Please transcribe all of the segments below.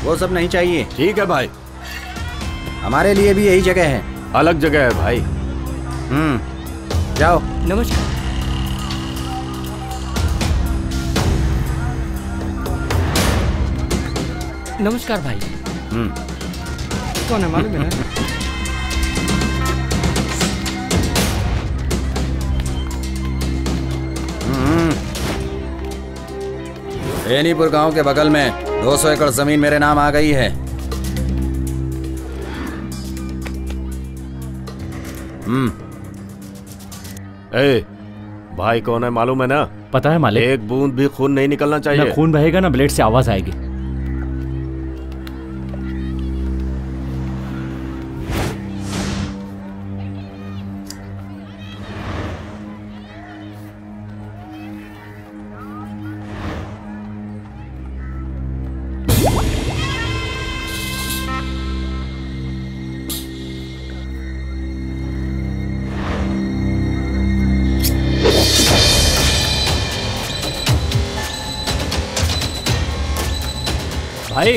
वो सब नहीं चाहिए। ठीक है भाई, हमारे लिए भी यही जगह है। अलग जगह है भाई। जाओ। नमस्कार। नमस्कार भाई। कौन है मालूम है? बेनीपुर गांव के बगल में 200 एकड़ जमीन मेरे नाम आ गई है। ए, भाई कौन है मालूम है ना? पता है मालिक। एक बूंद भी खून नहीं निकलना चाहिए। ना खून बहेगा ना ब्लेड से आवाज आएगी। भाई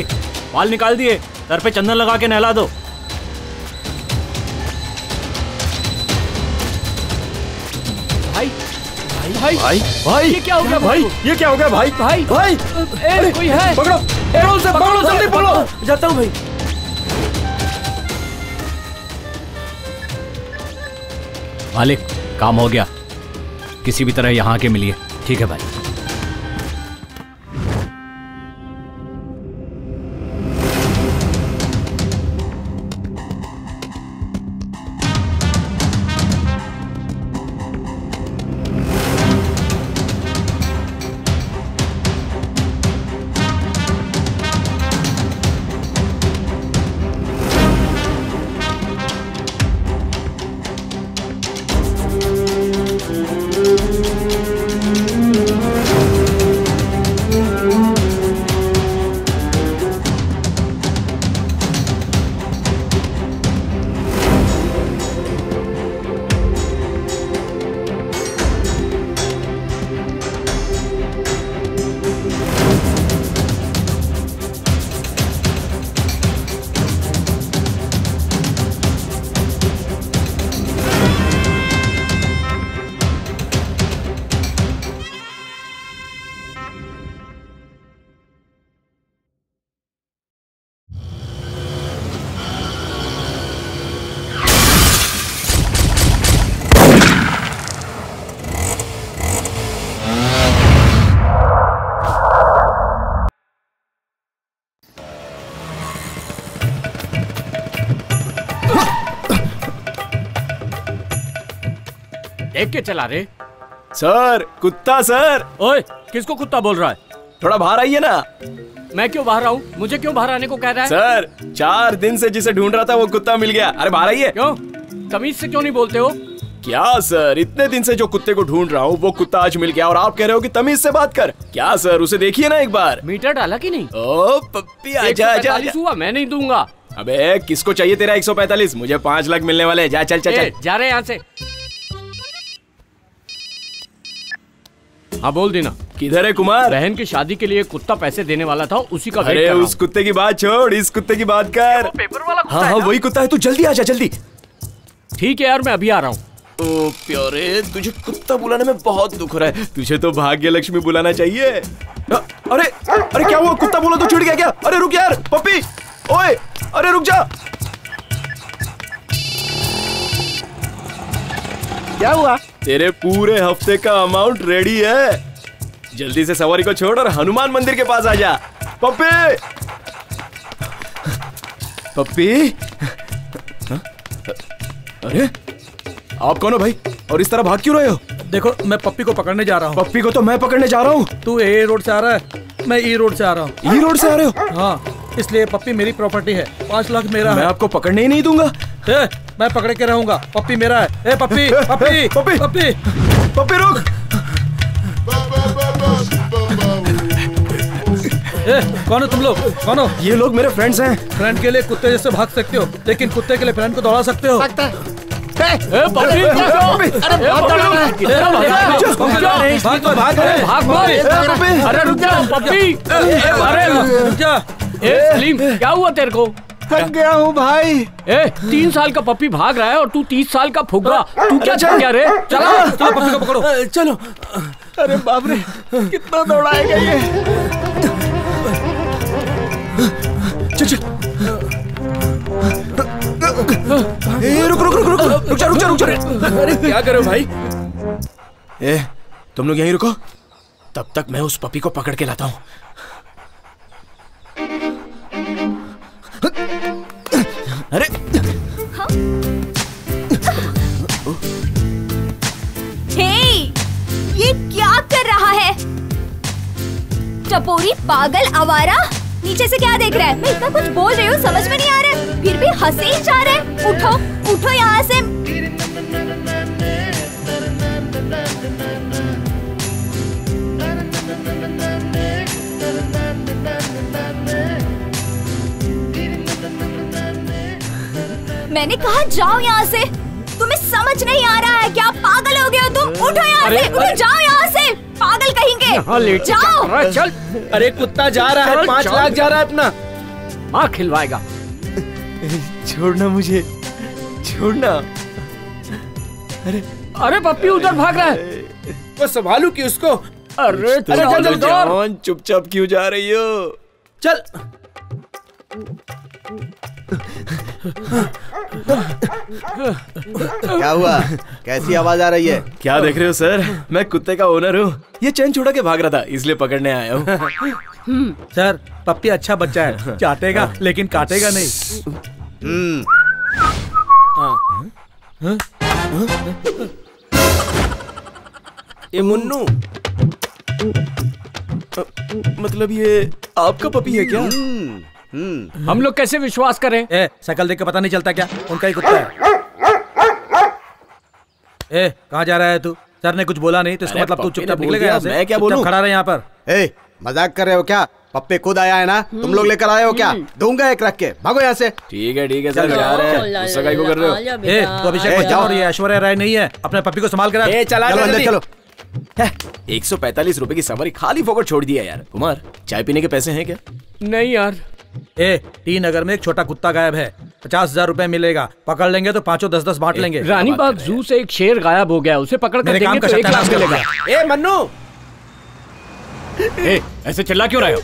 बाल निकाल दिए, सर पे चंदन लगा के नहला दो। भाई भाई भाई भाई ये क्या हो गया भाई? ये क्या हो गया भाई? भाई भाई कोई है? पकड़ो, एरोल से पकड़ो, जल्दी पकड़ो। जाता हूँ भाई। मालिक काम हो गया, किसी भी तरह यहाँ के मिलिए। ठीक है भाई। देख के चला रे। सर कुत्ता सर। ओए किसको कुत्ता बोल रहा है? थोड़ा बाहर आइए ना। मैं क्यों बाहर आऊँ? मुझे क्यों बाहर आने को कह रहा है? सर 4 दिन से जिसे ढूंढ रहा था वो कुत्ता मिल गया। अरे बाहर आइए। क्यों? तमीज से क्यों नहीं बोलते हो? क्या सर, इतने दिन से जो कुत्ते को ढूंढ रहा हूँ वो कुत्ता आज मिल गया और आप कह रहे हो कि तमीज से बात कर। क्या सर, उसे देखिए ना एक बार। मीटर डाला कि नहीं? ओ पप्पी आजा आजा। 145 हुआ, मैं नहीं दूंगा। अबे किसको चाहिए तेरा 145? मुझे 5 लाख मिलने वाले हैं। जा चल चल चल। जा रहे यहाँ से। हाँ बोल देना। किधर है कुमार? बहन की शादी के लिए कुत्ता पैसे देने वाला था, उसी का वेट अरे कर रहा हूं। उस कुत्ते की बात छोड़, इस कुत्ते की बात कर। पेपर वाला कुत्ता हाँ है हाँ ना? वही कुत्ता है, तू जल्दी आजा जल्दी। ठीक है यार, मैं अभी आ रहा हूँ। ओ प्यारे, तुझे कुत्ता बुलाने में बहुत दुख हो रहा है। तुझे तो भाग्य लक्ष्मी बुलाना चाहिए। अरे अरे क्या हुआ? कुत्ता बोला तो छूट गया क्या? अरे रुक यार पप्पी। ओए अरे रुक जा। क्या हुआ? तेरे पूरे हफ्ते का अमाउंट रेडी है। जल्दी से सवारी को छोड़ और हनुमान मंदिर के पास आ जा। पप्पी पप्पी। अरे आप कौन हो भाई, और इस तरह भाग क्यों रहे हो? देखो मैं पप्पी को पकड़ने जा रहा हूँ। पप्पी को तो मैं पकड़ने जा रहा हूँ। तू ए रोड से आ रहा है, मैं ई रोड से आ रहा हूँ। ई रोड से आ रहे हो? हाँ, इसलिए पप्पी मेरी प्रॉपर्टी है। 5 लाख मेरा मैं है। आपको पकड़ने ही नहीं दूंगा। मैं पकड़े के रहूंगा। पप्पी मेरा है। ए पप्पी पप्पी पप्पी पप्पी पप्पी रुक। कौन हो तुम लोग? कौन हो? ये लोग मेरे फ्रेंड्स हैं। फ्रेंड के लिए कुत्ते जैसे भाग सकते हो, लेकिन कुत्ते के लिए फ्रेंड को दौड़ा सकते हो? अरे रुक जा पप्पी, अरे रुक जा। सलीम क्या हुआ तेरे को? थक गया हूँ भाई। 3 साल का पप्पी भाग रहा है और तू 30 साल का फुग्गा। तू क्या चल गया रे? चलो चलो पप्पी को पकड़ो। चलो। अरे बाप रे, कितना दौड़ाएगा ये। चल चल। रुक रुक रुक रुक रुक जा रुक जा रुक जा। अरे क्या करो भाई? तुम लोग यहीं रुको, तब तक मैं उस पपी को पकड़ के लाता हूँ। अरे हे, ये क्या कर रहा है? टपोरी पागल आवारा, नीचे से क्या देख रहा है? मैं इतना कुछ बोल रही हूँ, समझ में नहीं आ रहा है, फिर भी हंसे ही जा रहा है। उठो उठो यहाँ से। मैंने कहा जाओ यहाँ से। तुम्हें समझ नहीं आ रहा है क्या? पागल हो गए हो तुम? उठो यहाँ से, उठो, जाओ यहाँ से, पागल कहेंगे। जाओ। चल। अरे कुत्ता जा रहा है, 5 लाख जा रहा है अपना। माँ खिलवाएगा। छोड़ना मुझे, छोड़ना। अरे पप्पी उधर भाग रहा है। वो संभालू कि उसको? अरे जल्दी जान, चुपचाप क्यों जा रही हो? चल। क्या हुआ? कैसी आवाज आ रही है? क्या देख रहे हो सर? मैं कुत्ते का ओनर हूँ। ये चैन छोड़ा के भाग रहा था, इसलिए पकड़ने आया हूँ। सर पप्पी अच्छा बच्चा है, चाटेगा लेकिन काटेगा नहीं। ये मुन्नू, मतलब ये आपका पपी है क्या? हम लोग कैसे विश्वास करें? शकल देख के पता नहीं चलता क्या? उनका ही कुत्ता है। कहाँ जा रहा है तू? सर ने कुछ बोला नहीं तो इसका मतलब तू चुपचाप निकलेगा यहाँ से? मैं क्या बोलूं? खड़ा रहे यहाँ पर। मजाक कर रहे हो क्या? पप्पे खुद आया है ना, तुम लोग लेकर आए हो क्या? दूंगा एक रख के, भागो यहाँ से। ठीक है सर, जा रहे हैं। गुस्सा काहे को कर रहे हो? तो अभिषेक बच्चा और ये ऐश्वर्या राय नहीं है, अपने पप्पी को संभाल कर रख। चलो अंदर चलो। 145 रुपए की सवारी खाली फोकट छोड़ दिया यार। कुमार, चाय पीने के पैसे हैं क्या? नहीं यार। टी नगर में एक छोटा कुत्ता गायब है, 50,000 रुपए मिलेगा। पकड़ लेंगे तो 5-10 बांट लेंगे। रानी बाग जू से एक शेर गायब हो गया, उसे पकड़ कर देंगे तो 1 लाख मिलेगा। मन्नू, ऐसे चिल्ला क्यों रहे हो?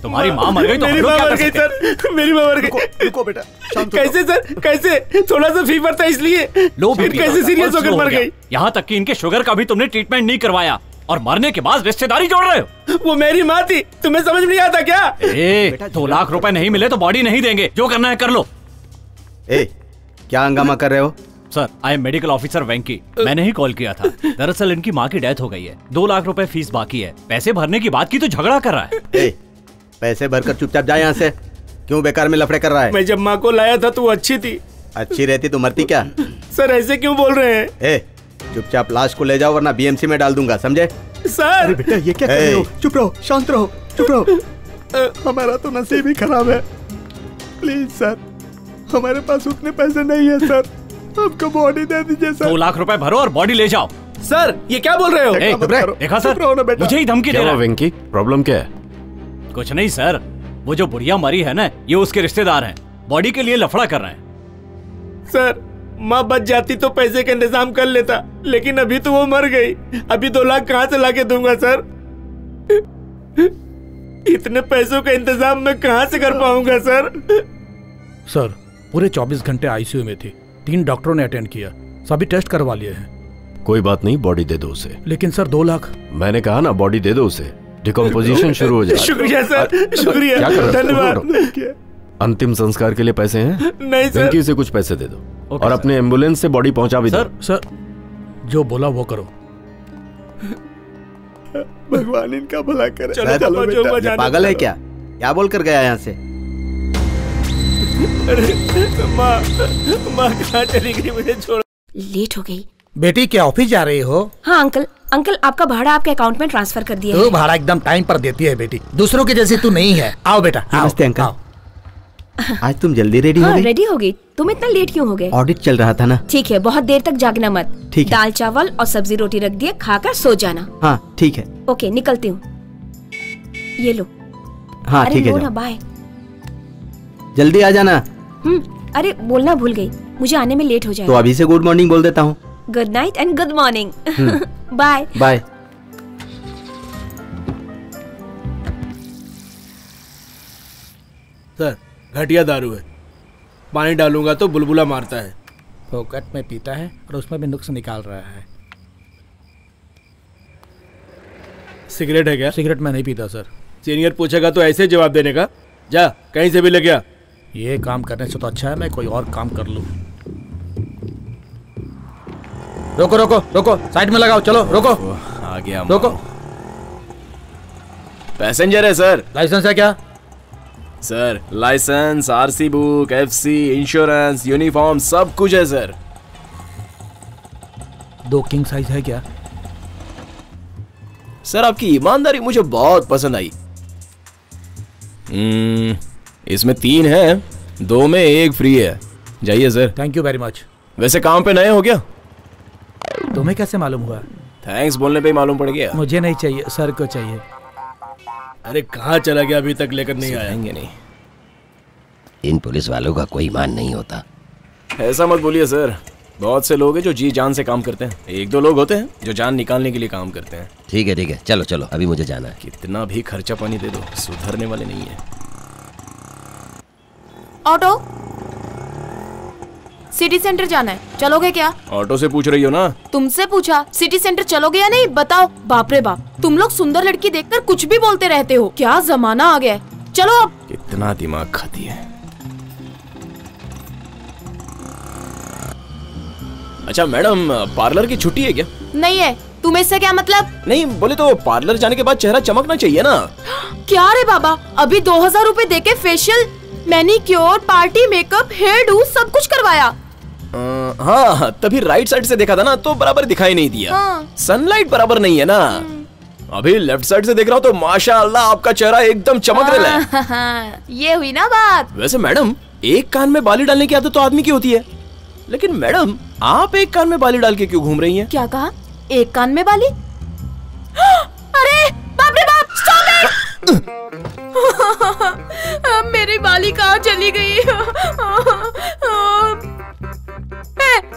तुम्हारी माँ मर गई तो मेरी माँ मर गई सर, मेरी माँ मर गई। रुको बेटा, कैसे सर? कैसे? थोड़ा सा फीवर था इसलिए। लो फिर कैसे सीरियस होकर मर गई? यहाँ तक कि इनके शुगर का भी तुमने ट्रीटमेंट नहीं करवाया और मरने के बाद रिश्तेदारी जोड़ रहे हो। वो मेरी माँ थी, तुम्हें समझ में नहीं आता क्या? 2 लाख रुपए नहीं मिले तो बॉडी नहीं देंगे, जो करना है कर लो। क्या हंगामा कर रहे हो? Sir, I am medical officer Venky. मैंने ही कॉल किया था। दरअसल इनकी माँ की डेथ हो गई है, 2 लाख रुपए फीस बाकी है। पैसे भरने की बात की तो झगड़ा कर रहा है। पैसे भरकर चुपचाप जा यहाँ से। क्यों बेकार में लफड़े कर रहा है? मैं जब माँ को लाया था तो वो अच्छी थी। अच्छी रहती तो मरती क्या? सर ऐसे क्यों बोल रहे हैं? चुपचाप लाश को ले जाओ वरना बीएमसी में डाल दूंगा, समझे? सर बेटा ये क्या कर रहे हो? चुप रहो, शांत रहो, चुप रहो। हमारा तो नसीब ही खराब है। प्लीज सर, हमारे पास उतने पैसे नहीं है सर, हमको बॉडी दे दीजिए सर। 2 लाख रुपए भरो और बॉडी ले जाओ। सर ये क्या बोल रहे हो? देखा सर, मुझे ही धमकी दे रहा है। वेंकी, प्रॉब्लम क्या है? कुछ नहीं सर, वो जो बुढ़िया मरी है ना, ये उसके रिश्तेदार हैं, बॉडी के लिए लफड़ा कर रहे हैं। सर माँ बच जाती तो पैसे का इंतजाम कर लेता, लेकिन अभी तो वो मर गई। अभी 2 लाख कहाँ से लाके दूंगा सर? इतने पैसों का इंतजाम मैं कहाँ से कर पाऊंगा सर? सर पूरे 24 घंटे आईसीयू में थी, 3 डॉक्टरों ने अटेंड किया, सभी टेस्ट करवा लिए हैं। कोई बात नहीं, बॉडी दे दो उसे। लेकिन सर 2 लाख। मैंने कहा ना, बॉडी दे दो उसे, डिकम्पोजिशन शुरू हो जाए। शुक्रिया सर, शुक्रिया, धन्यवाद। अंतिम संस्कार के लिए पैसे हैं? नहीं सर। वेंकी से कुछ पैसे दे दो और अपने एम्बुलेंस से बॉडी पहुंचा भी दो। सर जो बोला वो करो। भगवान इनका भला करे। चलो चलो बेटा, पागल है क्या? क्या बोल कर गया यहाँ से? माँ कहाँ चली गई, मुझे छोड़। लेट हो गई। बेटी क्या ऑफिस जा रही हो? हाँ अंकल आपका भाड़ा आपके अकाउंट में ट्रांसफर कर दिया है। भाड़ा एकदम टाइम पर देती है बेटी, दूसरों की जैसी तू नहीं है। आओ बेटा। नमस्ते अंकल। आज तुम जल्दी रेडी हो गई? रेडी हो गई। तुम इतना लेट क्यों हो गए? ऑडिट चल रहा था ना। ठीक है, बहुत देर तक जागना मत। ठीक है। दाल चावल और सब्जी रोटी रख दिए, खाकर सो जाना। हाँ ठीक है। ओके, निकलती हूँ। ये लो। हाँ ठीक है, ना, बाय। जल्दी आ जाना। अरे बोलना भूल गई, मुझे आने में लेट हो जाएगा। तो अभी से गुड मॉर्निंग बोल देता हूँ। Good night and good morning. Bye bye. Sir, घटिया दारू है, पानी डालूंगा तो बुलबुला मारता है। फोकट में पीता है और उसमें भी नुक्स निकाल रहा है। सिगरेट है क्या? सिगरेट में नहीं पीता सर। सीनियर पूछेगा तो ऐसे जवाब देने का? जा कहीं से भी ले गया। ये काम करने से तो अच्छा है मैं कोई और काम कर लूं। रोको रोको रोको, साइड में लगाओ, चलो रोको। आ गया। रोको। पैसेंजर है सर। लाइसेंस है क्या? Sir licence, RC book, FC, insurance, uniform सब कुछ है सर। 2 किंग साइज है क्या? सर आपकी ईमानदारी मुझे बहुत पसंद आई। इसमें 3 है, 2 में 1 फ्री है। जाइए sir. Thank you very much. वैसे काम पे नए हो क्या? तुम्हें कैसे मालूम हुआ? थैंक्स बोलने पे ही मालूम पड़ गया। मुझे नहीं चाहिए, सर को चाहिए। अरे कहाँ चला गया, अभी तक लेकर नहीं आया? नहीं, इन पुलिस वालों का कोई ईमान नहीं होता। ऐसा मत बोलिए सर, बहुत से लोग हैं जो जी जान से काम करते हैं। 1-2 लोग होते हैं जो जान निकालने के लिए काम करते हैं। ठीक है, चलो चलो, अभी मुझे जाना है। कितना भी खर्चा पानी दे दो, सुधरने वाले नहीं है। ऑटो, सिटी सेंटर जाना है, चलोगे क्या? ऑटो से पूछ रही हो ना? तुमसे पूछा, सिटी सेंटर चलोगे या नहीं बताओ। बाप रे बाप, तुम लोग सुंदर लड़की देखकर कुछ भी बोलते रहते हो। क्या जमाना आ गया है। चलो अब। कितना दिमाग खाती है। अच्छा मैडम, पार्लर की छुट्टी है क्या? नहीं है। तुम्हें इससे क्या मतलब? नहीं बोले तो पार्लर जाने के बाद चेहरा चमकना चाहिए ना। क्या रे बाबा, अभी 2000 रूपए देके facial, manicure, party makeup, hair do सब कुछ करवाया। हाँ तभी राइट साइड से देखा था ना तो बराबर दिखाई नहीं दिया। सनलाइट बराबर नहीं है ना। अभी लेफ्ट साइड से देख रहा हूँ तो माशाअल्लाह आपका चेहरा एकदम चमक रहा है। ये हुई ना बात। वैसे मैडम, एक कान में बाली डालने की आदत तो आदमी की होती है, लेकिन मैडम आप एक कान में बाली डाल के क्यों घूम रही हैं? क्या कहा? एक कान में बाली? अरे बाप रे बाप, स्टॉप इट! मेरी बाली कहाँ चली गई?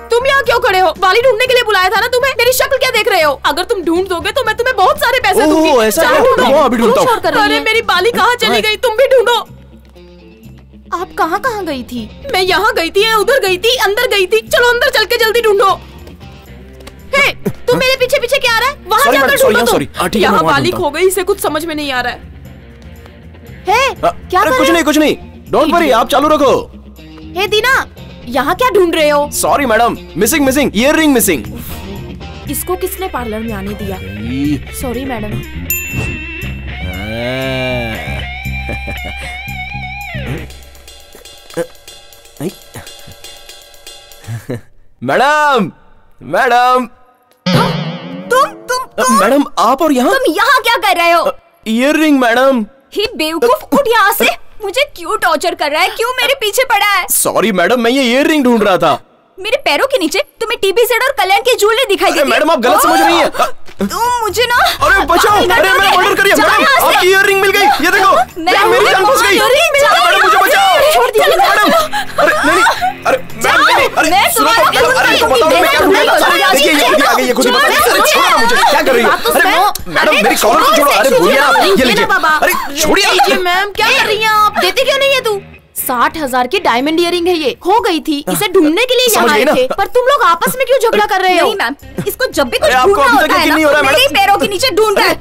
तुम यहाँ क्यों खड़े हो? बाली ढूंढने के लिए बुलाया था ना तुम्हें। मेरी शक्ल क्या देख रहे हो? अगर तुम ढूंढ दोगे तो मैं तुम्हें बहुत सारे पैसे दूंगी। ऐसा है? अभी ढूंढता हूँ। अरे मेरी बाली कहाँ चली गई? तुम भी ढूंढो। आप कहाँ गई थी? मैं यहाँ गई थी, उधर गई थी, अंदर गई थी। चलो अंदर चल के जल्दी ढूंढो। हे, तुम मेरे पीछे पीछे क्या आ रहा है? वहाँ जाकर ढूंढो तुम। यहाँ बाली खो गई, इसे कुछ समझ में नहीं आ रहा है। हे, क्या कर रहे हो? कुछ नहीं, डोंट वरी, आप चालू रखो। हे दीना, यहाँ क्या ढूंढ रहे हो? Sorry madam, missing earliness missing. इसको किसने पार्लर में आने दिया? Sorry madam. मैडम तुम मैडम, आप और यहाँ? तुम यहाँ क्या कर रहे हो? Earliness madam. ही बेवकूफ, उठ यहाँ से। मुझे क्यों टॉर्चर कर रहा है? क्यों मेरे पीछे पड़ा है? सॉरी मैडम, मैं ये ईयररिंग ढूंढ रहा था। मेरे पैरों के नीचे तुम्हें टीबी सेट और कल्याण की ज्वेलरी दिखाई देती है। मैडम आप गलत समझ रही हैं। तुम मुझे ना। अरे बचाओ, अरे मेरा मर्डर करिए मैडम, आपकी ईयररिंग मिल गई। ये देखो, मेरी जान फंस गई। मैडम मुझे बचाओ। छोड़ दिया मैडम। अरे नहीं, अरे मैडम नहीं, अरे सुनो मैडम, अरे इनको बताओ मैं क्या ढूंढ। देखिए ये खुद आ गई, ये खुद बता रही है। अरे छोड़ो मुझे, क्या कर रही हो? अरे मैडम मेरी कॉलर को छोड़ो। अरे भूलिए आप, ये लीजिए। अरे छोड़िए मैम, क्या कर रही हैं आप? देते क्यों नहीं है तू? 60,000 की डायमंड इयरिंग है, ये खो गई थी। इसे ढूंढने के लिए यहाँ आए थे, पर तुम लोग आपस में क्यों झगड़ा कर रहे हो? नहीं मैम, इसको जब भी कुछ ढूंढना होता है ना, मेरे पैरों के नीचे ढूंढ रहा है।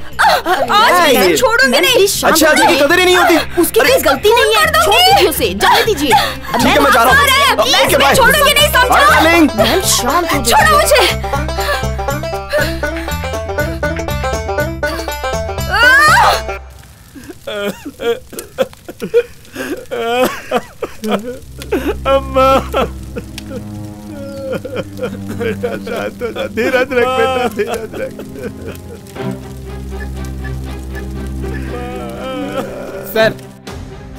आज मैं छोड़ूंगी नहीं। अच्छा की कदर ही नहीं होती। उसकी कोई गलती नहीं है, छोड़ दीजिए उसे, जाने दीजिए। ठीक है मैं जा रहा हूँ। मैं छोड़ूंगी नहीं, समझो? मैम शांत हो छोड़ो मुझे। अम्मा, बेटा शांत हो जा, धीरज रख बेटा, धीरज रख। सर,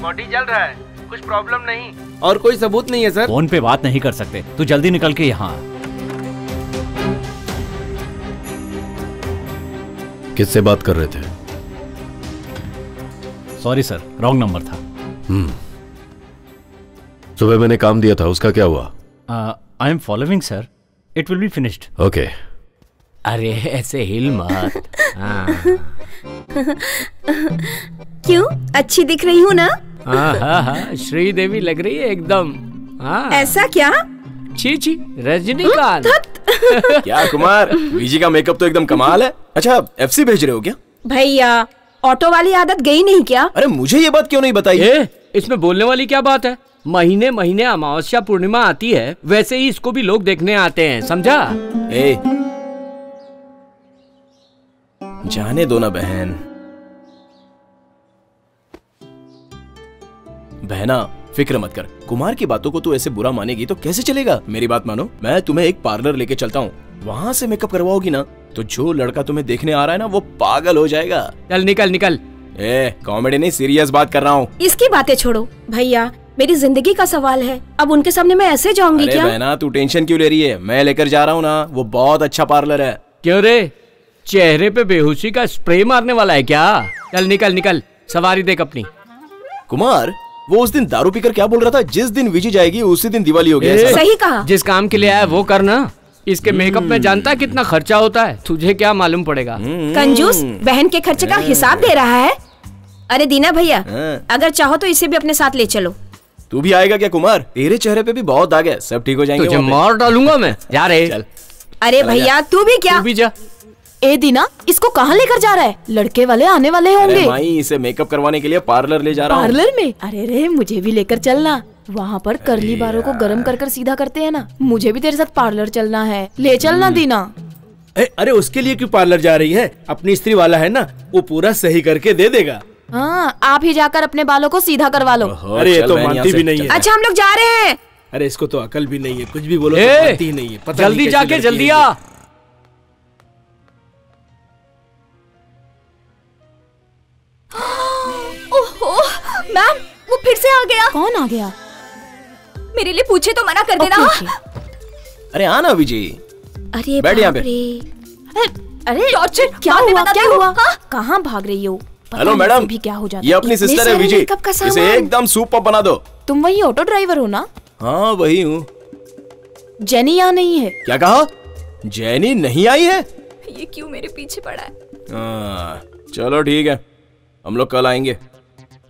बॉडी जल रहा है। कुछ प्रॉब्लम नहीं और कोई सबूत नहीं है सर। फोन पे बात नहीं कर सकते, तू जल्दी निकल के यहाँ आ। किससे बात कर रहे थे? सॉरी सर, रॉन्ग नंबर था। सुबह मैंने काम दिया था, उसका क्या हुआ? I am following sir, it will be finished. Okay. अरे ऐसे हिल मत। क्यों, अच्छी दिख रही हूँ ना? हाँ, श्रीदेवी लग रही है एकदम। हाँ। ऐसा क्या? छी रजनीकांत। क्या कुमार, वीजी का मेकअप तो एकदम कमाल है। अच्छा, एफसी भेज रहे हो क्या? भैया, ऑटो वाली आदत गई नहीं क्या? अरे मुझे ये बात क्यों नहीं बताई? इसमें बोलने वाली क्या बात है? महीने महीने अमावस्या पूर्णिमा आती है, वैसे ही इसको भी लोग देखने आते हैं, समझा? जाने दो ना बहन। बहना, फिक्र मत कर। कुमार की बातों को तू ऐसे बुरा मानेगी तो कैसे चलेगा? मेरी बात मानो, मैं तुम्हें एक पार्लर लेके चलता हूँ, वहाँ से मेकअप करवाओगी ना तो जो लड़का तुम्हें देखने आ रहा है ना वो पागल हो जाएगा। चल निकल। कॉमेडी नहीं, सीरियस बात कर रहा हूँ। इसकी बातें छोड़ो भैया, मेरी जिंदगी का सवाल है, अब उनके सामने मैं ऐसे जाऊंगी क्या? बहना, तू टेंशन क्यों ले रही है? मैं लेकर जा रहा हूँ ना, वो बहुत अच्छा पार्लर है। क्यों रे, चेहरे पे बेहोशी का स्प्रे मारने वाला है क्या? चल निकल, सवारी देख अपनी। कुमार, वो उस दिन दारू पीकर क्या बोल रहा था? जिस दिन विजी जाएगी उसी दिन दिवाली हो गया। सही कहा। जिस काम के लिए आया वो करना। इसके मेकअप में जानता है कितना खर्चा होता है? तुझे क्या मालूम पड़ेगा? कंजूस, बहन के खर्चे का हिसाब दे रहा है। अरे दीना भैया, अगर चाहो तो इसे भी अपने साथ ले चलो। तू भी आएगा क्या कुमार? तेरे चेहरे पे भी बहुत दाग है, सब ठीक हो जाएंगे। तुझे मार डालूंगा मैं। जा रे। चल। अरे भैया, तू भी क्या? तू भी जा। ए दीना, इसको कहाँ लेकर जा रहा है? लड़के वाले आने वाले होंगे। अरे माई, इसे मेकअप करवाने के लिए पार्लर ले जा रहा हूँ। पार्लर में? अरे रे, मुझे भी लेकर चलना। वहाँ पर कर्ली बालों को गरम कर सीधा करते हैं ना, मुझे भी तेरे साथ पार्लर चलना है। ले चलना दीना। अरे उसके लिए क्यों पार्लर जा रही है? अपनी स्त्री वाला है ना, वो पूरा सही करके दे देगा। हाँ, आप ही जाकर अपने बालों को सीधा करवा लो। अरे ये तो मानती भी नहीं है। अच्छा, हम लोग जा रहे हैं। अरे इसको तो अकल भी नहीं है, कुछ भी बोलो तो मानती ही नहीं है। पता जल्दी जाके जल्दी आ। ओहो, मैम, वो फिर से आ गया। कौन आ गया? मेरे लिए पूछे तो मना कर देना। अरे आना विजय। अरे बैठ यहाँ पे। अरे टॉर्चर क्या हुआ? कहाँ भाग रही हो? हेलो मैडम, भी क्या हो जाता? ये अपनी सिस्टर है विजय, इसे एकदम सुपर बना दो। तुम वही ऑटो ड्राइवर हो ना? हाँ वही हूँ। जेनी यहाँ नहीं है। क्या कहा? जेनी नहीं आई है? ये क्यों मेरे पीछे पड़ा है? चलो ठीक है, हम लोग कल आएंगे।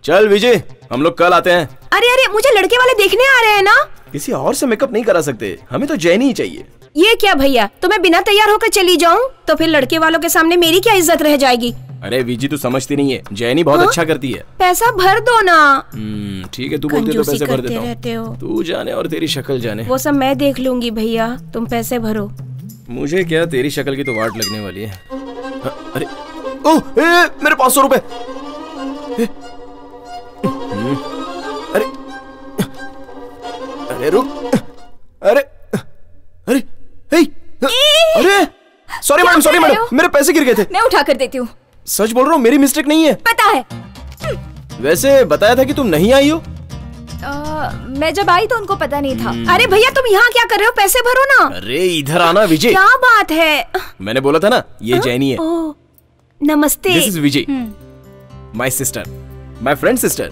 चल विजय, हम लोग कल आते हैं। अरे मुझे लड़के वाले देखने आ रहे हैं ना। किसी और से मेकअप नहीं करा सकते, हमें तो जेनी ही चाहिए। ये क्या भैया, तो मैं बिना तैयार होकर चली जाऊं तो फिर लड़के वालों के सामने मेरी क्या इज्जत रह जाएगी? अरे विजी, तू समझती नहीं है, जेनी बहुत अच्छा करती है। पैसा भर दो ना। ठीक है, तू बोलती है तो पैसे भर देता हूँ। तू जाने और तेरी शक्ल जाने। वो सब मैं देख लूंगी भैया, तुम पैसे भरो। मुझे क्या, तेरी शक्ल की तो वाट लगने वाली है। अरे ओह, मेरे 500 रुपए। अरे अरे रुक, अरे अरे अरे सॉरी मैडम, मेरे पैसे गिर गए थे। मैं उठा कर देती हूँ। सच बोल रहा हूँ, मेरी मिस्टेक नहीं है। पता है। वैसे बताया था कि तुम नहीं आई हो। मैं जब आई तो उनको पता नहीं था। अरे भैया, तुम यहाँ क्या कर रहे हो? पैसे भरो ना। अरे इधर आना विजय। क्या बात है? मैंने बोला था ना, ये जेनी है। नमस्ते। This is Vijay, my sister, my friend sister.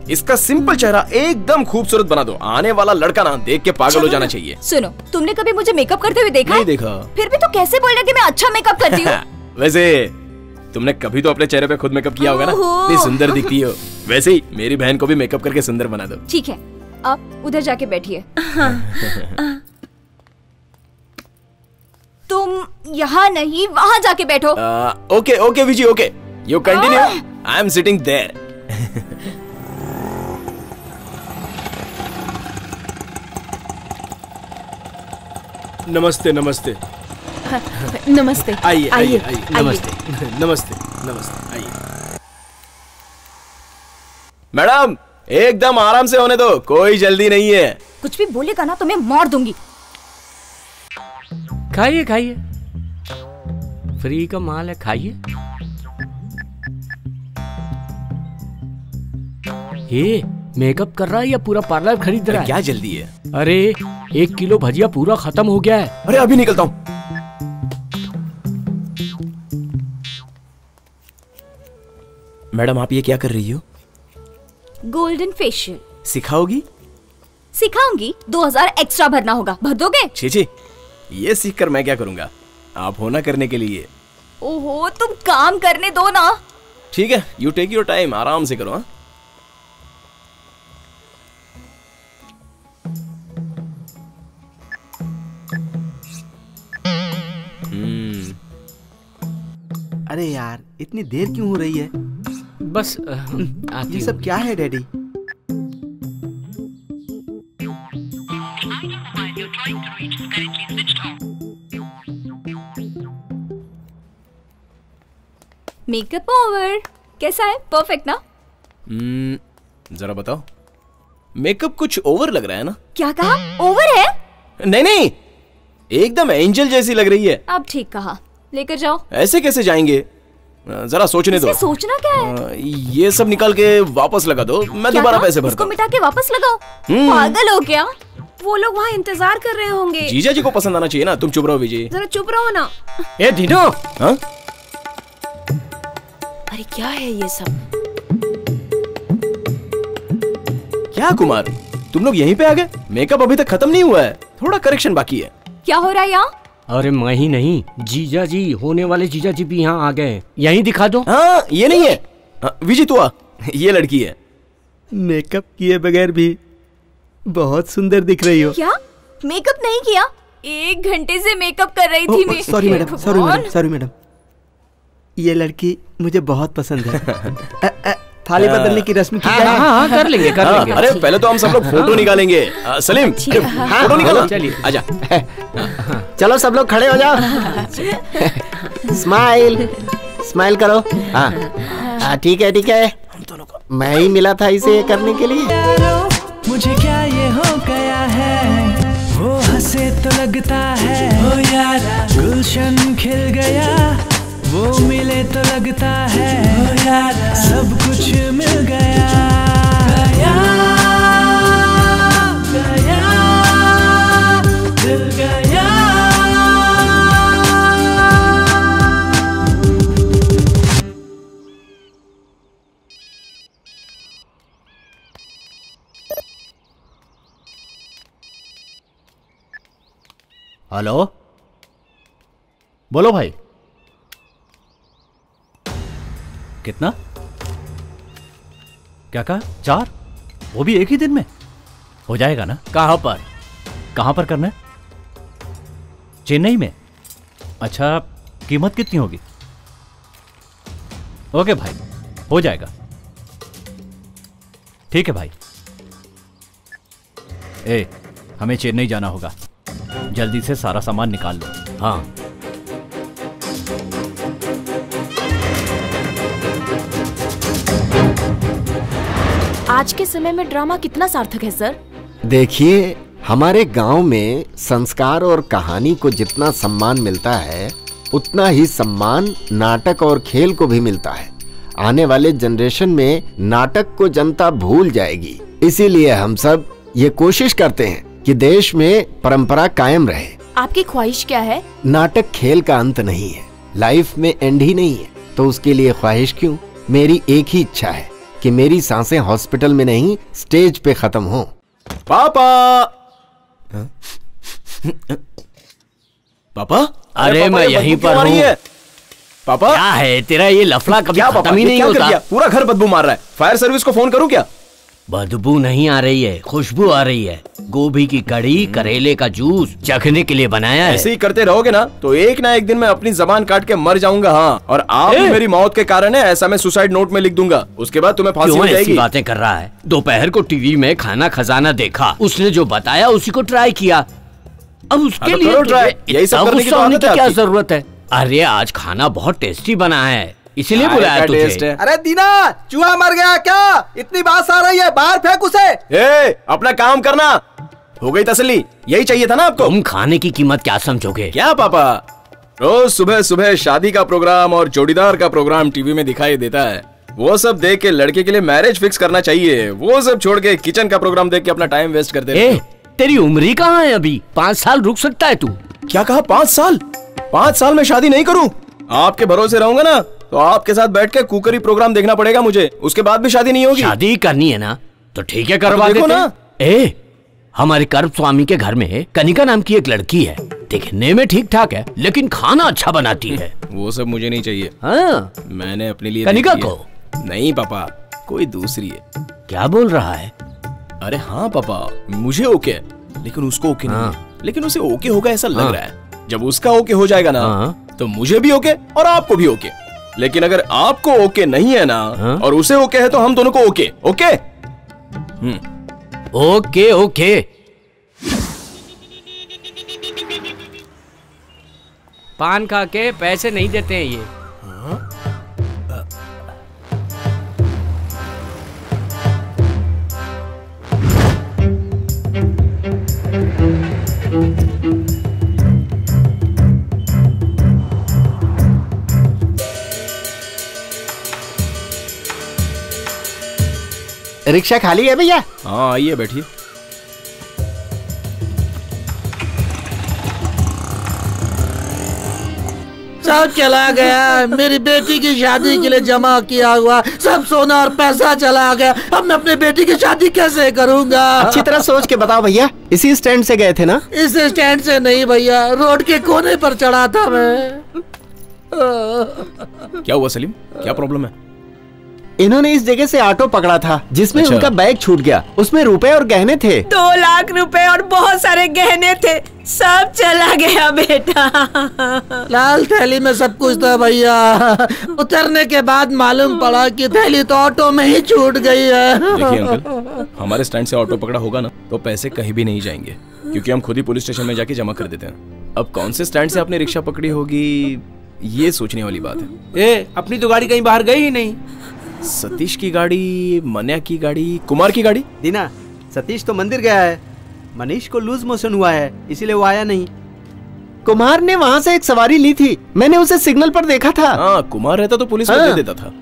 इसका सिंपल चेहरा एकदम खूबसूरत बना दो। आने वाला लड़का ना देख के पागल हो जाना चाहिए। सुनो, तुमने कभी मुझे मेकअप करते हुए देखा? नहीं देखा। फिर भी तो कैसे बोल रहे कि मैं अच्छा मेकअप करती हूँ? वैसे तुमने कभी तो अपने चेहरे पे खुद मेकअप किया होगा ना, इतनी सुंदर दिखती हो। वैसे ही मेरी बहन को भी मेकअप करके सुंदर बना दो। ठीक है, आप उधर जाके बैठिए। तुम यहाँ नहीं, वहाँ जाके बैठो। Okay okay Viji, okay, you continue, I am sitting there. नमस्ते नमस्ते। नमस्ते। आइए आइए आइए। नमस्ते नमस्ते नमस्ते, आइए। मैडम, एकदम आराम से होने दो, कोई जल्दी नहीं है। कुछ भी बोलेगा ना तो मैं मार दूंगी। खाइए खाइए, फ्री का माल है, खाइए। मेकअप कर रहा है या पूरा पार्लर खरीद रहा है? क्या जल्दी है? अरे 1 किलो भजिया पूरा खत्म हो गया है। अरे अभी निकलता हूँ। मैडम आप ये क्या कर रही हो? गोल्डन फेशियल सिखाओगी? सिखाऊंगी। 2000 एक्स्ट्रा भरना होगा, भर दोगे? छी, ये सीख कर मैं क्या करूंगा? आप होना करने के लिए। ओहो, तुम काम करने दो ना। ठीक है, यू टेक योर टाइम, आराम से करो। हाँ अरे यार इतनी देर क्यों हो रही है? बस ये सब क्या है डैडी? Makeup over. कैसा है? परफेक्ट ना? जरा बताओ। मेकअप कुछ ओवर लग रहा है ना? क्या कहा? ओवर है? नहीं, एकदम एंजल जैसी लग रही है। अब ठीक कहा, लेकर जाओ। ऐसे कैसे जाएंगे? जरा सोचने दो। सोचना क्या है? ये सब निकाल के वापस लगा दो, मैं दोबारा पैसे भरता हूँ। मिटा के वापस लगाओ? पागल हो क्या? वो लोग वहाँ इंतजार कर रहे होंगे। जीजा जी को पसंद आना चाहिए ना। तुम चुप रहो विजय। जरा चुप रहो ना। ए दीनो। हाँ? अरे क्या है ये सब? क्या कुमार, तुम लोग यहीं पे आ गए? मेकअप अभी तक खत्म नहीं हुआ है, थोड़ा करेक्शन बाकी है। क्या हो रहा है यहाँ? अरे मैं ही नहीं, जीजा जी, होने वाले जीजा जी भी यहाँ आ गए। यहीं दिखा दो। हाँ ये नहीं है। विजय तू आ, ये लड़की है। मेकअप किए बगैर भी बहुत सुंदर दिख रही हो। क्या? मेकअप नहीं किया? 1 घंटे से मेकअप कर रही थी मैं। सॉरी मैडम, ये लड़की मुझे बहुत पसंद है। थाली बदलने की रस्म की जाए? हाँ, कर लेंगे। अरे पहले तो हम सब लोग फोटो निकालेंगे। सलीम फोटो निकालो। चलिए आजा। चलो सब लोग खड़े हो जाओ। स्माइल करो। हाँ ठीक है। मैं ही मिला था इसे करने के लिए। मुझे क्या ये हो गया है, वो हंसे तो लगता है ओ यारा, गुलशन खिल गया, वो मिले तो लगता है ओ यारा, सब कुछ मिल गया। गया दिल गया। हेलो, बोलो भाई। कितना? क्या कहा? 4? वो भी एक ही दिन में हो जाएगा ना? कहाँ पर करना है? चेन्नई में। अच्छा, कीमत कितनी होगी? ओके भाई, हो जाएगा। ठीक है भाई। हमें चेन्नई जाना होगा, जल्दी से सारा सामान निकाल लो। हाँ। आज के समय में ड्रामा कितना सार्थक है सर? देखिए, हमारे गांव में संस्कार और कहानी को जितना सम्मान मिलता है, उतना ही सम्मान नाटक और खेल को भी मिलता है। आने वाले जनरेशन में नाटक को जनता भूल जाएगी, इसीलिए हम सब ये कोशिश करते हैं कि देश में परंपरा कायम रहे। आपकी ख्वाहिश क्या है? नाटक खेल का अंत नहीं है, लाइफ में एंड ही नहीं है, तो उसके लिए ख्वाहिश क्यों? मेरी एक ही इच्छा है कि मेरी सांसें हॉस्पिटल में नहीं, स्टेज पे खत्म हो। पापा? अरे मैं यहीं पर हूँ। पापा क्या है तेरा ये लफड़ा? कभी खत्म ही नहीं होता। पूरा घर बदबू मार रहा है। फायर सर्विस को फोन करूं क्या? बदबू नहीं आ रही है, खुशबू आ रही है। गोभी की कड़ी, करेले का जूस चखने के लिए बनाया है। ऐसे ही करते रहोगे ना तो एक ना एक दिन मैं अपनी जबान काट के मर जाऊंगा। हाँ, और आप भी मेरी मौत के कारण है ऐसा मैं सुसाइड नोट में लिख दूंगा। उसके बाद तुम्हें फांसी हो जाएगी। ऐसी बातें कर रहा है? दोपहर को टीवी में खाना खजाना देखा, उसने जो बताया उसी को ट्राई किया। अब उसके लिए यही सब करने की क्या जरूरत है? अरे आज खाना बहुत टेस्टी बना है, इसीलिए बुलाया तुझे। अरे दीना, चूहा मर गया क्या? इतनी बात आ रही है, बाहर फेंक उसे। अपना काम करना। हो गई तसल्ली? यही चाहिए था ना आपको? तुम खाने की कीमत क्या समझोगे? क्या पापा, रोज सुबह सुबह शादी का प्रोग्राम और जोड़ीदार का प्रोग्राम टीवी में दिखाई देता है। वो सब देख के लड़के के लिए मैरिज फिक्स करना चाहिए। वो सब छोड़ के किचन का प्रोग्राम देख के अपना टाइम वेस्ट करते ए, तेरी उम्र ही कहाँ है अभी? 5 साल रुक सकता है तू। क्या कहा 5 साल? 5 साल में शादी नहीं करूं? आपके भरोसे रहूंगा ना तो आपके साथ बैठ के कुकरी प्रोग्राम देखना पड़ेगा मुझे। उसके बाद भी शादी नहीं होगी। शादी करनी है ना तो ठीक है, करवा देखो देते ना। ए, हमारे कर्म स्वामी के घर में कनिका नाम की एक लड़की है। दिखने में ठीक ठाक है लेकिन खाना अच्छा बनाती है। वो सब मुझे नहीं चाहिए। हाँ? मैंने अपने लिए कनिका देखी है। को? नहीं पापा, कोई दूसरी है। क्या बोल रहा है? अरे हाँ पापा, मुझे ओके है लेकिन उसको ओके नहीं है। लेकिन उसे ओके होगा ऐसा लग रहा है। जब उसका ओके हो जाएगा ना तो मुझे भी ओके और आपको भी ओके। लेकिन अगर आपको ओके नहीं है ना और उसे ओके है तो हम दोनों को ओके। Okay okay okay. पान खा के पैसे नहीं देते हैं ये। रिक्शा खाली है भैया? हाँ आइए बैठिए। सब चला गया। मेरी बेटी की शादी के लिए जमा किया हुआ सब सोना और पैसा चला गया। अब मैं अपनी बेटी की शादी कैसे करूंगा? अच्छी तरह सोच के बताओ भैया। इसी स्टैंड से गए थे ना? इस स्टैंड से नहीं भैया, रोड के कोने पर चढ़ा था मैं। क्या हुआ सलीम, क्या प्रॉब्लम है? इन्होंने इस जगह से ऑटो पकड़ा था जिसमें अच्छा। उनका बैग छूट गया। उसमें रुपए और गहने थे। 2 लाख रुपए और बहुत सारे गहने थे। सब चला गया बेटा। लाल थैली में सब कुछ था भैया। उतरने के बाद मालूम पड़ा कि थैली तो ऑटो में ही छूट गई है। देखिए अंकल, हमारे स्टैंड से ऑटो पकड़ा होगा ना तो पैसे कहीं भी नहीं जाएंगे क्योंकि हम खुद ही पुलिस स्टेशन में जाके जमा कर देते हैं। अब कौन से स्टैंड से आपने रिक्शा पकड़ी होगी ये सोचने वाली बात है। ए, अपनी तो गाड़ी कहीं बाहर गई ही नहीं। सतीश की गाड़ी, मन्या की गाड़ी, कुमार की गाड़ी। दीना, सतीश तो मंदिर गया है। मनीष को लूज मोशन हुआ है इसीलिए वो आया नहीं। कुमार ने वहाँ से एक सवारी ली थी, मैंने उसे सिग्नल पर देखा था। हाँ, कुमार रहता तो पुलिस में दे देता था।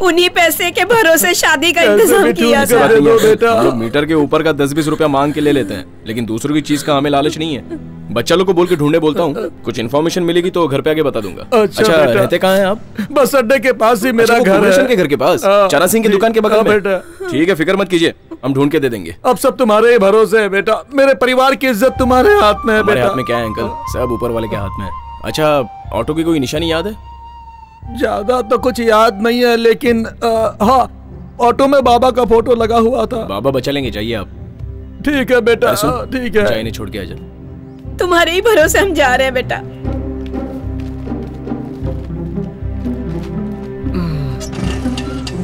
उन्हीं पैसे के भरोसे शादी का इंतजाम किया था। हम लोग मीटर के ऊपर का 10-20 रुपया मांग के ले लेते हैं लेकिन दूसरों की चीज का हमें लालच नहीं है। बच्चा लोग को बोल के ढूंढने बोलता हूँ। कुछ इन्फॉर्मेशन मिलेगी तो घर पे आके बता दूंगा। अच्छा रहते कहाँ हैं आप? बस अड्डे के पास ही मेरा घर है। के घर के पास, चना सिंह की दुकान के बगल में। ठीक है, फिक्र मत कीजिए, हम ढूंढ के दे देंगे। अब सब तुम्हारे भरोसे है बेटा। मेरे परिवार की इज्जत तुम्हारे हाथ में है हमारे बेटा। हाथ में क्या है अंकल, सब ऊपर वाले के हाथ में है। अच्छा, ऑटो की कोई निशानी याद है? ज्यादा तो कुछ याद नहीं है लेकिन हाँ, ऑटो में बाबा का फोटो लगा हुआ था। बाबा बचा लेंगे, चाहिए आप? ठीक है बेटा, ठीक है। चाय नहीं छोड़ के आ जा। तुम्हारे ही भरोसे हम जा रहे हैं बेटा।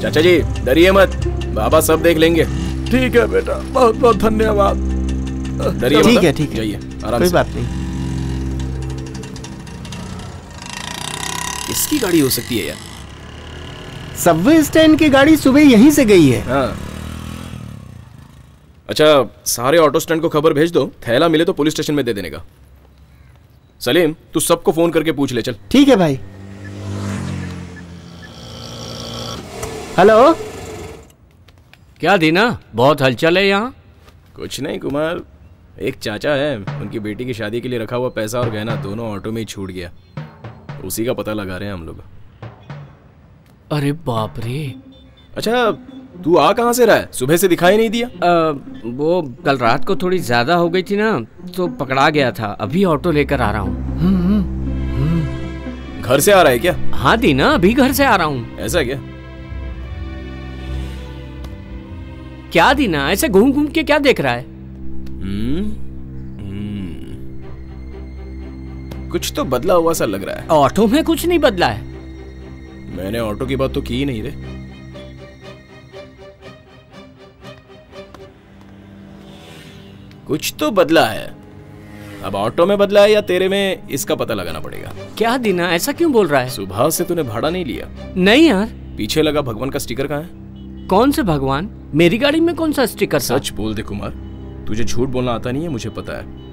चाचा जी डरिए मत, बाबा सब देख लेंगे। ठीक है बेटा, बहुत बहुत धन्यवाद। डरिए मत। ठीक है, ठीक है, जाइए आराम कोई से। बात नहीं। किसकी गाड़ी हो सकती है यार? सबवे स्टैंड की गाड़ी सुबह यहीं से गई है। हाँ। अच्छा, सारे ऑटो स्टैंड को खबर भेज दो, थैला मिले तो पुलिस स्टेशन में दे देने का। सलीम, तू सबको फोन करके पूछ ले। चल ठीक है भाई। हेलो, क्या दीना, बहुत हलचल है यहाँ? कुछ नहीं कुमार, एक चाचा है, उनकी बेटी की शादी के लिए रखा हुआ पैसा और गहना दोनों ऑटो में ही छूट गया। उसी का पता लगा रहे हैं हम लोग। अरे बाप रे। अच्छा, तू आ कहाँ से रहा है? सुबह से दिखाई नहीं दिया। वो कल रात को थोड़ी ज्यादा हो गई थी ना तो पकड़ा गया था। अभी ऑटो लेकर आ रहा हूँ। घर से आ रहा है क्या? हाँ दीना, अभी घर से आ रहा हूँ। ऐसा क्या? क्या दीना, ऐसे घूम घूम के क्या देख रहा है? कुछ तो बदला हुआ सा लग रहा है। ऑटो में कुछ नहीं बदला है। मैंने ऑटो की बात तो की ही नहीं रे। कुछ तो बदला है। अब ऑटो में बदला है या तेरे में, इसका पता लगाना पड़ेगा। क्या दीना, ऐसा क्यों बोल रहा है? सुबह से तूने भाड़ा नहीं लिया? नहीं यार। पीछे लगा भगवान का स्टिकर कहाँ है? कौन से भगवान? मेरी गाड़ी में कौन सा स्टिकर? सच बोल दे कुमार, तुझे झूठ बोलना आता नहीं है, मुझे पता है।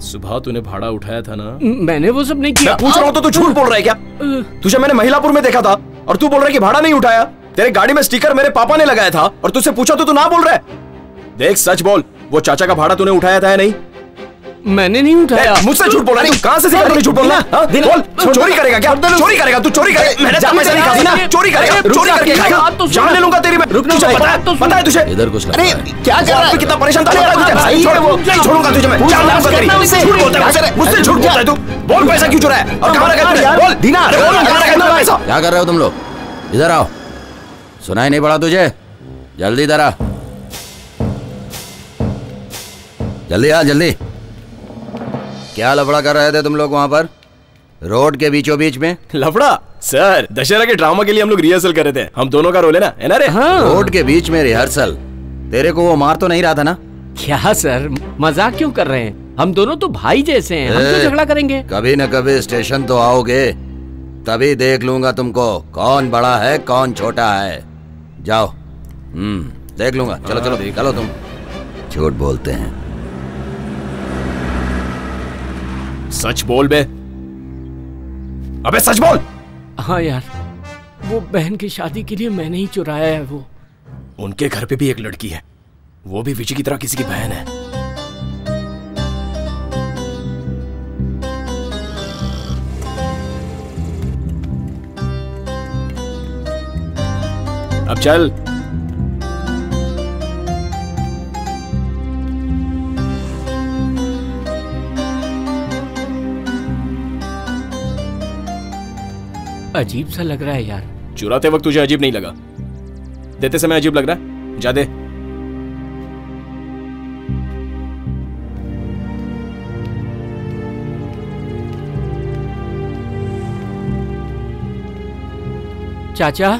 सुबह तूने भाड़ा उठाया था ना? मैंने वो सब नहीं किया। मैं पूछ रहा हूँ तो तू झूठ बोल रहा है क्या? तुझे मैंने महिलापुर में देखा था और तू बोल रहा है कि भाड़ा नहीं उठाया। तेरे गाड़ी में स्टिकर मेरे पापा ने लगाया था और तुझसे पूछा तो तू ना बोल रहा है। देख सच बोल, वो चाचा का भाड़ा तूने उठाया था या नहीं? मैंने नहीं उठाया। मुझसे झूठ बोल रहा है तू? कहां से सीखा तूने झूठ बोलना? बोल, चोरी करेगा क्या? चोरी करेगा तू? चोरी करेगा? मैंने तो पैसा नहीं खाया ना। चोरी करेगा? चोरी करके खाएगा? जान ले लूंगा तेरी मैं। तुझे पता है तुझे? इधर कुछ अरे क्या कर रहा है? कितना परेशान था तुझे? छोड़ वो, नहीं छोड़ूंगा तुझे मैं। जान लूंगा तेरी। झूठ बोलता है मुझसे, झूठ बोलता है तू। बोल पैसा क्यों चुरा है और कहां रखा है? बोल दीना, बोल कहां रखा है पैसा? क्या कर रहे हो तुम लोग? इधर आओ। सुनाई नहीं पड़ा तुझे? जल्दी इधर आ, जल्दी आ, जल्दी। क्या लफड़ा कर रहे थे तुम लोग वहां पर रोड के बीचों बीच में? लफड़ा? सर दशहरा के ड्रामा के लिए हम लोग रिहर्सल कर रहे थे। हम दोनों का रोल है ना रे? हाँ। रोड के बीच में रिहर्सल? तेरे को वो मार तो नहीं रहा था ना? क्या सर, मजाक क्यों कर रहे हैं? हम दोनों तो भाई जैसे हैं, हम क्यों झगड़ा करेंगे? कभी न कभी स्टेशन तो आओगे, तभी देख लूंगा तुमको कौन बड़ा है कौन छोटा है। जाओ, देख लूंगा। चलो चलो चलो, तुम झूठ बोलते हैं। सच बोल बे। अबे सच बोल। हाँ यार, वो बहन की शादी के लिए मैंने ही चुराया है वो। उनके घर पे भी एक लड़की है, वो भी विजय की तरह किसी की बहन है। अब चल। अजीब सा लग रहा है यार। चुराते वक्त तुझे अजीब नहीं लगा? देते समय अजीब लग रहा है? जा दे। चाचा।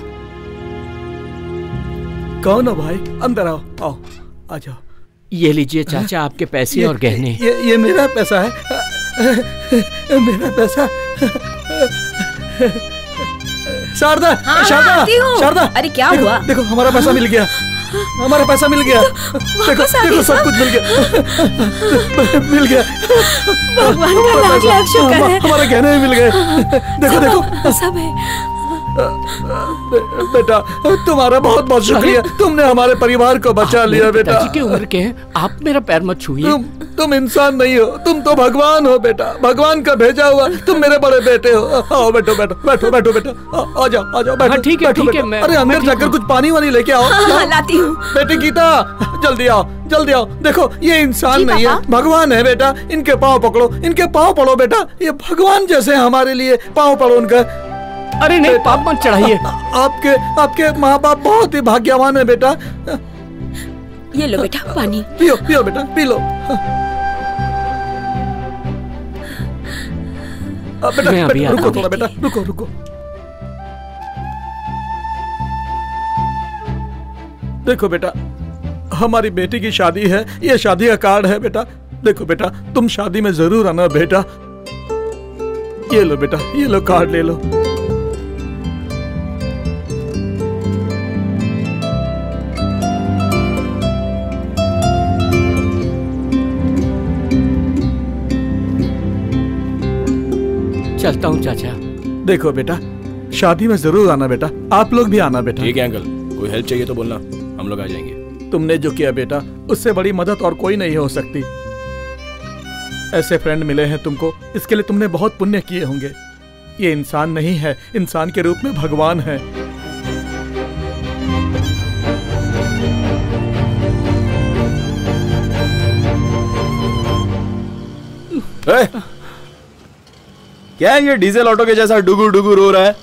कौन हो भाई? अंदर आओ, आओ, आ जाओ। ये लीजिए चाचा, आपके पैसे और गहने। ये मेरा पैसा है, मेरा पैसा। शारदा, शारदा, शारदा। अरे क्या हुआ? देखो हमारा पैसा मिल गया, हमारा पैसा मिल गया। देखो देखो सब कुछ मिल गया, मिल गया। भगवान का लाख लाख शुक्र है। हमारे गहने भी मिल गए। देखो देखो सब है। बेटा तुम्हारा बहुत बहुत शुक्रिया, तुमने हमारे परिवार को बचा लिया बेटा। पिताजी की उम्र के हैं, आप मेरा पैर मत छूइए। तुम इंसान नहीं हो, तुम तो भगवान हो बेटा, भगवान का भेजा हुआ। तुम मेरे बड़े बेटे हो। आओ बैठो बैठो बैठो बैठो बेटा, आ जाओ आ जाओ बैठो। ठीक है ठीक है। अरे अंदर जाकर कुछ पानी वानी लेके आओ। लाती हूँ। बेटी गीता जल्दी आओ जल्दी आओ। देखो ये इंसान नहीं है, भगवान है बेटा। इनके पाँव पकड़ो, इनके पाँव पड़ो बेटा। ये भगवान जैसे हमारे लिए, पाँव पड़ो उनका। अरे नहीं, पाप मत चढ़ाइए। आपके माँ बाप बहुत ही भाग्यवान है बेटा। ये लो बेटा पानी। पियो पियो बेटा, पी लो। बेटा, बेटा रुको थोड़ा बेटा, रुको रुको। देखो बेटा, हमारी बेटी की शादी है, ये शादी का कार्ड है बेटा। देखो बेटा, तुम शादी में जरूर आना बेटा। ये लो बेटा, ये लो कार्ड ले लो। चलता हूँ चाचा। देखो बेटा, शादी में जरूर आना बेटा, आप लोग भी आना बेटा। ठीक है अंकल, कोई हेल्प चाहिए तो बोलना, हम लोग आ जाएंगे। तुमने जो किया बेटा, उससे बड़ी मदद और कोई नहीं हो सकती। ऐसे फ्रेंड मिले हैं तुमको, इसके लिए तुमने बहुत पुण्य किए होंगे। ये इंसान नहीं है, इंसान के रूप में भगवान है। क्या ये डीजल ऑटो के जैसा डुगु डुगु रो रहा है?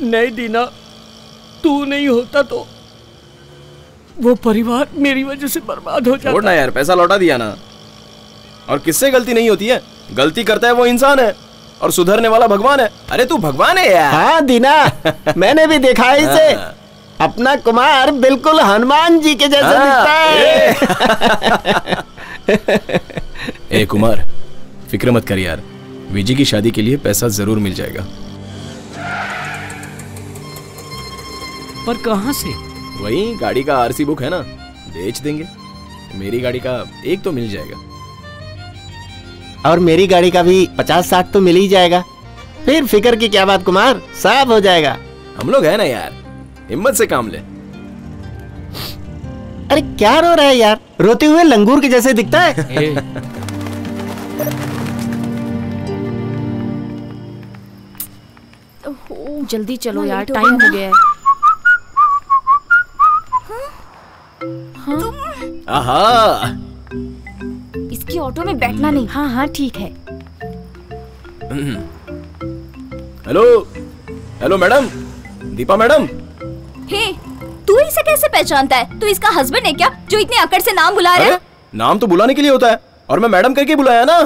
नहीं दीना, तू नहीं होता तो वो परिवार मेरी वजह से बर्बाद हो जाता। छोड़ ना यार, पैसा लौटा दिया ना। और किससे गलती नहीं होती है? गलती करता है वो इंसान है और सुधरने वाला भगवान है। अरे तू भगवान है यार। हाँ दीना, मैंने भी देखा है इसे। अपना कुमार बिल्कुल हनुमान जी के जैसा दिखता है। ए कुमार, फिक्र मत कर यार, विजय की शादी के लिए पैसा जरूर मिल जाएगा। पर कहां से? वही गाड़ी का आरसी बुक है ना, बेच देंगे। मेरी गाड़ी का एक तो मिल जाएगा, और मेरी गाड़ी का भी 50-60 तो मिल ही जाएगा। फिर फिक्र की क्या बात कुमार, सब हो जाएगा। हम लोग है ना यार, हिम्मत से काम ले। अरे क्या रो रहा है यार, रोते हुए लंगूर के जैसे दिखता है। जल्दी चलो यार, टाइम हो गया है। आहा, इसकी ऑटो में बैठना नहीं। हाँ हाँ ठीक है। Hello hello madam, Deepa madam. Hey, तू इसे कैसे पहचानता है? तू इसका हस्बैंड है क्या जो इतने अकड़ से नाम बुला रहा है? नाम तो बुलाने के लिए होता है, और मैं मैडम करके बुलाया ना।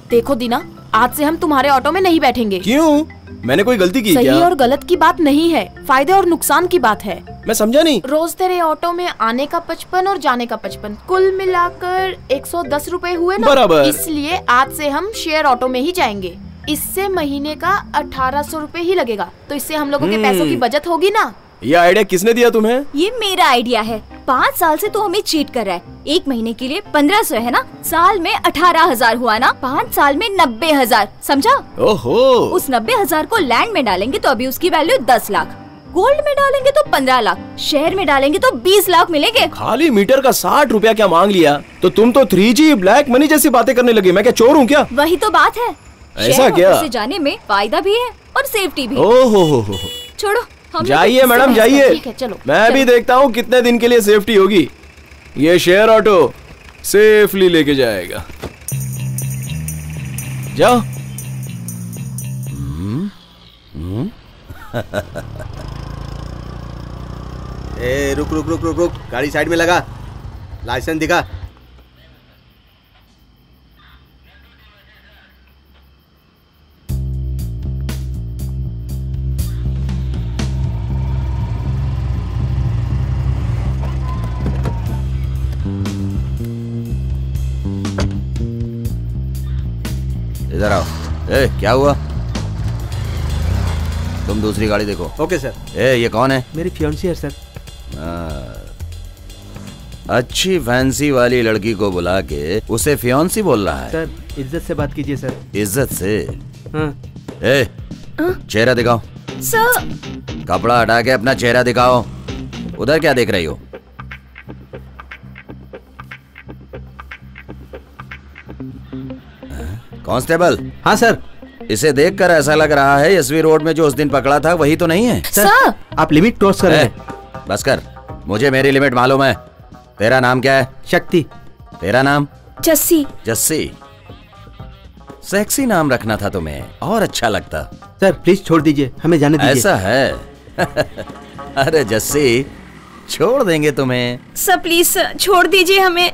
देखो दीना, आज से हम तुम्हारे ऑटो में नहीं बैठेंगे। क्यों? मैंने कोई गलती की सही क्या? और गलत की बात नहीं है, फायदे और नुकसान की बात है। मैं समझा नहीं। रोज तेरे ऑटो में आने का 55 और जाने का 55, कुल मिलाकर 110 रुपए हुए ना। बराबर। इसलिए आज से हम शेयर ऑटो में ही जाएंगे। इससे महीने का 1800 रुपए ही लगेगा, तो इससे हम लोगों के पैसों की बचत होगी ना। ये आइडिया किसने दिया तुम्हें? ये मेरा आइडिया है। 5 साल से तू हमें चीट कर रहा है। 1 महीने के लिए 1500 है ना, साल में 18,000 हुआ ना, 5 साल में 90,000, समझा? ओहो। उस 90,000 को लैंड में डालेंगे तो अभी उसकी वैल्यू 10 लाख, गोल्ड में डालेंगे तो 15 लाख, शेयर में डालेंगे तो 20 लाख मिलेंगे। खाली मीटर का 60 रुपया क्या मांग लिया? तो तुम तो 3G ब्लैक मनी जैसी बातें करने लगे। मैं क्या चोर हूँ क्या? वही तो बात है। ऐसा क्या? से जाने में फायदा भी है और सेफ्टी भी। ओहो, छोड़ो, हम जाइए मैडम जाइए। ठीक है, चलो। मैं भी देखता हूँ कितने दिन के लिए सेफ्टी होगी। ये शेयर ऑटो सेफली लेके जाएगा। जाओ। ए रुक रुक रुक रुक रुक, गाड़ी साइड में लगा, लाइसेंस दिखा। इधर आओ। ए, क्या हुआ? तुम दूसरी गाड़ी देखो। Okay sir. ए, ये कौन है? मेरी फियांसी है सर। अच्छी फैंसी वाली लड़की को बुला के उसे फियांसी बोल रहा है? सर इज्जत से बात कीजिए सर। इज्जत से? हाँ। ए, चेहरा दिखाओ। सर। कपड़ा हटा के अपना चेहरा दिखाओ। उधर क्या देख रही हो? कांस्टेबल। हाँ सर। इसे देखकर ऐसा लग रहा है एसवी रोड में जो उस दिन पकड़ा था वही तो नहीं है। सर आप लिमिट क्रॉस कर रहे हैं। बस कर, मुझे मेरी लिमिट मालूम है। तेरा नाम क्या है? शक्ति। तेरा नाम? जस्सी। जस्सी, सेक्सी नाम रखना था तुम्हें, और अच्छा लगता। सर प्लीज छोड़ दीजिए, हमें जाने दीजिए। ऐसा है? अरे जस्सी, छोड़ देंगे तुम्हें। सर प्लीज छोड़ दीजिए हमें।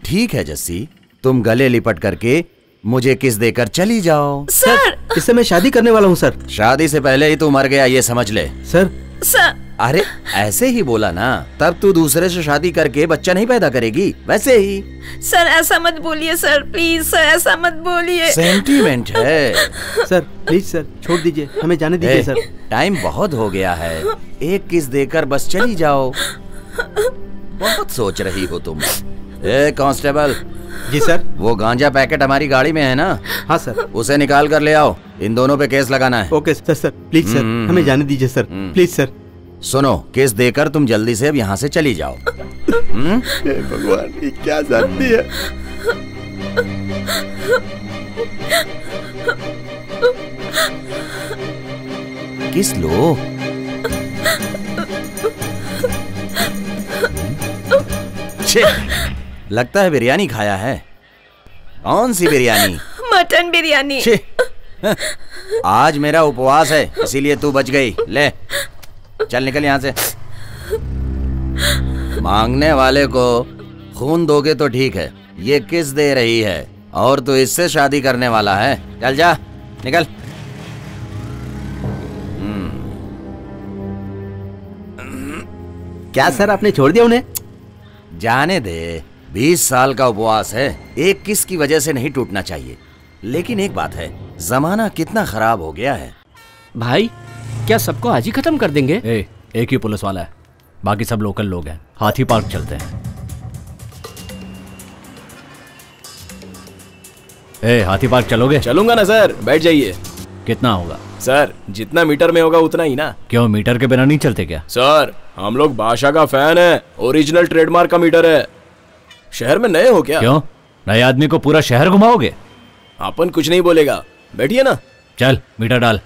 ठीक है जस्सी, तुम गले लिपट करके मुझे किस देकर चली जाओ। सर इससे मैं शादी करने वाला हूँ सर। शादी से पहले ही तू मर गया, ये समझ ले। सर। सर। अरे ऐसे ही बोला ना, तब तू दूसरे से शादी करके बच्चा नहीं पैदा करेगी, वैसे ही। सर ऐसा मत बोलिए सर, प्लीज सर ऐसा मत बोलिए। सेंटीमेंट है। सर प्लीज सर छोड़ दीजिए, हमें जाने दीजिए सर। टाइम बहुत हो गया है, एक किस देकर बस चली जाओ। बहुत सोच रही हो तुम। ए कांस्टेबल। जी सर। वो गांजा पैकेट हमारी गाड़ी में है ना? हाँ सर। उसे निकाल कर ले आओ, इन दोनों पे केस लगाना है। Okay sir. Sir please sir हमें जाने दीजिए सर, प्लीज सर। सुनो, केस देकर तुम जल्दी से अब यहाँ से चली जाओ। भगवान ये क्या जानती है? किस लो। लगता है बिरयानी खाया है। कौन सी बिरयानी? मटन बिरयानी। आज मेरा उपवास है, इसीलिए तू बच गई। ले चल निकल यहाँ से। मांगने वाले को खून दोगे तो ठीक है, ये किस दे रही है और तू इससे शादी करने वाला है? चल जा निकल। क्या सर आपने छोड़ दिया उन्हें? जाने दे, 20 साल का उपवास है, एक किस की वजह से नहीं टूटना चाहिए। लेकिन एक बात है, जमाना कितना खराब हो गया है। भाई क्या सबको आज ही खत्म कर देंगे? एक ही पुलिस वाला है, बाकी सब लोकल लोग हैं। हाथी पार्क चलते हैं। हाथी पार्क चलोगे? चलूंगा ना सर, बैठ जाइए। कितना होगा? सर जितना मीटर में होगा उतना ही ना। क्यों, मीटर के बिना नहीं चलते क्या? सर हम लोग बादशाह का फैन है, ओरिजिनल ट्रेडमार्क का मीटर है। शहर में नए हो क्या? क्यों, नए आदमी को पूरा शहर घुमाओगे? अपन कुछ नहीं बोलेगा, बैठिए ना। चल मीटर डाल।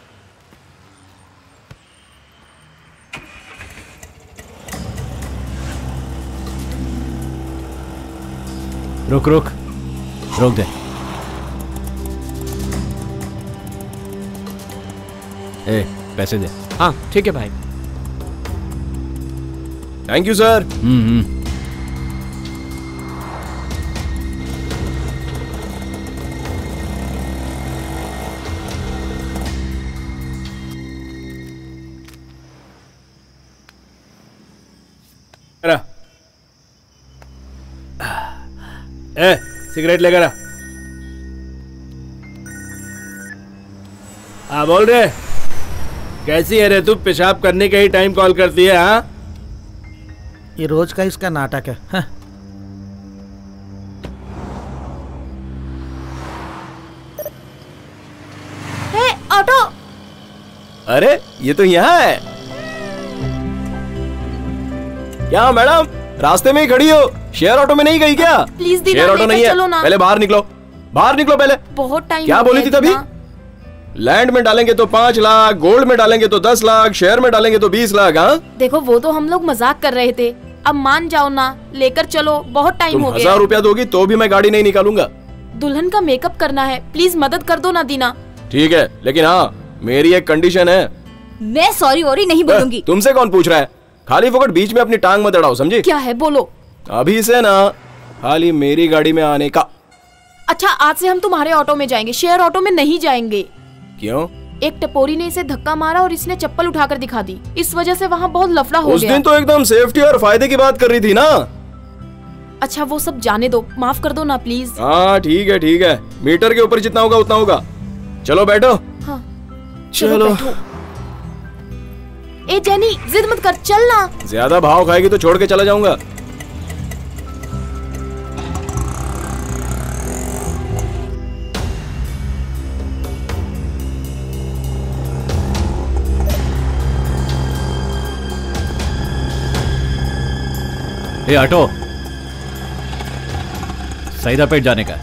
रुक रुक रोक दे। ए, पैसे दे। हाँ ठीक है भाई। Thank you sir. A, cigarette लेकर आ। हाँ बोल रहे, कैसी है रे तू? पेशाब करने का ही टाइम कॉल करती है? हाँ, ये रोज का इसका नाटक है। हाँ। हे, ऑटो। अरे ये तो यहाँ है। क्या मैडम, रास्ते में ही खड़ी हो? शेयर ऑटो में नहीं गई क्या? प्लीज दीना, शेयर ऑटो नहीं है, चलो ना। पहले बाहर निकलो, बाहर निकलो पहले। बहुत टाइम क्या बोली थी तभी? लैंड में डालेंगे तो 5 लाख, गोल्ड में डालेंगे तो 10 लाख, शेयर में डालेंगे तो 20 लाख। हाँ देखो, वो तो हम लोग मजाक कर रहे थे, अब मान जाओ ना, लेकर चलो, बहुत टाइम हो गया। 1000 रुपया दोगी तो भी मैं गाड़ी नहीं निकालूंगा। दुल्हन का मेकअप करना है, प्लीज मदद कर दो ना दीना। ठीक है, लेकिन हाँ मेरी एक कंडीशन है। मैं सॉरी वॉरी नहीं बोलूंगी। तुमसे कौन पूछ रहा है? खाली फोकट बीच में अपनी टांग मत अड़ाओ, समझी? क्या है, बोलो। अभी से ना खाली मेरी गाड़ी में आने का। अच्छा, आज से हम तुम्हारे ऑटो में जाएंगे, शेयर ऑटो में नहीं जाएंगे। क्यों? एक टपोरी ने इसे धक्का मारा और इसने चप्पल उठाकर दिखा दी, इस वजह से वहाँ बहुत लफड़ा हो गया। उस दिन तो एकदम सेफ्टी और फायदे की बात कर रही थी ना। अच्छा वो सब जाने दो, माफ कर दो ना प्लीज। हाँ ठीक है ठीक है, मीटर के ऊपर जितना होगा उतना होगा। चलो बैठो। हाँ चलो। ए जेनी, जिद मत कर, चल ना। ज्यादा भाव खाएगी तो छोड़ के चला जाऊंगा। ए ऑटो, सईदापेट जाने का।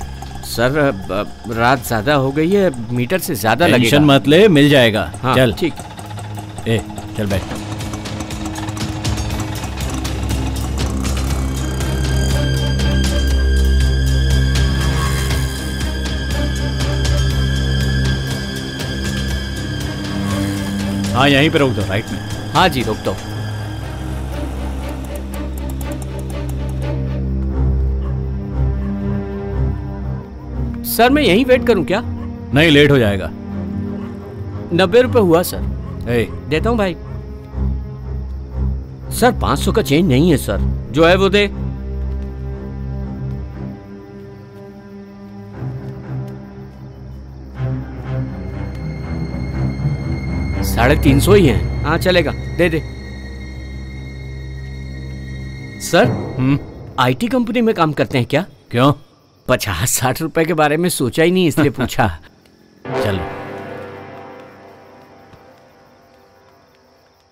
सर रात ज्यादा हो गई है, मीटर से ज्यादा लगेगा। टेंशन मत ले, मिल जाएगा। हाँ, चल ठीक। ए चल बैठ। हाँ यहीं पे रोक दो, राइट में। हाँ जी रोक दो। सर मैं यहीं वेट करूं क्या? नहीं, लेट हो जाएगा। 90 रुपए हुआ सर। देता हूं भाई। सर 500 का चेंज नहीं है सर, जो है वो दे। साढ़े 300 ही है। हाँ चलेगा, दे दे। सर आईटी कंपनी में काम करते हैं क्या? क्यों? 50-60 रुपए के बारे में सोचा ही नहीं, इसलिए पूछा। चलो।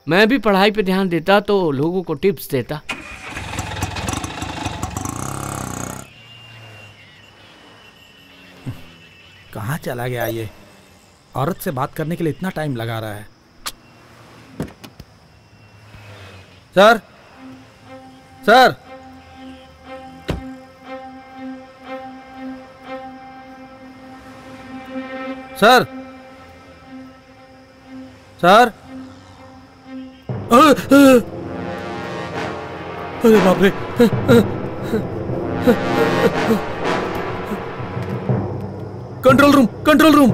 मैं भी पढ़ाई पे ध्यान देता तो लोगों को टिप्स देता। कहाँ चला गया ये? औरत से बात करने के लिए इतना टाइम लगा रहा है। सर, सर, सर, सर, अरे बाप रे। Control room, control room.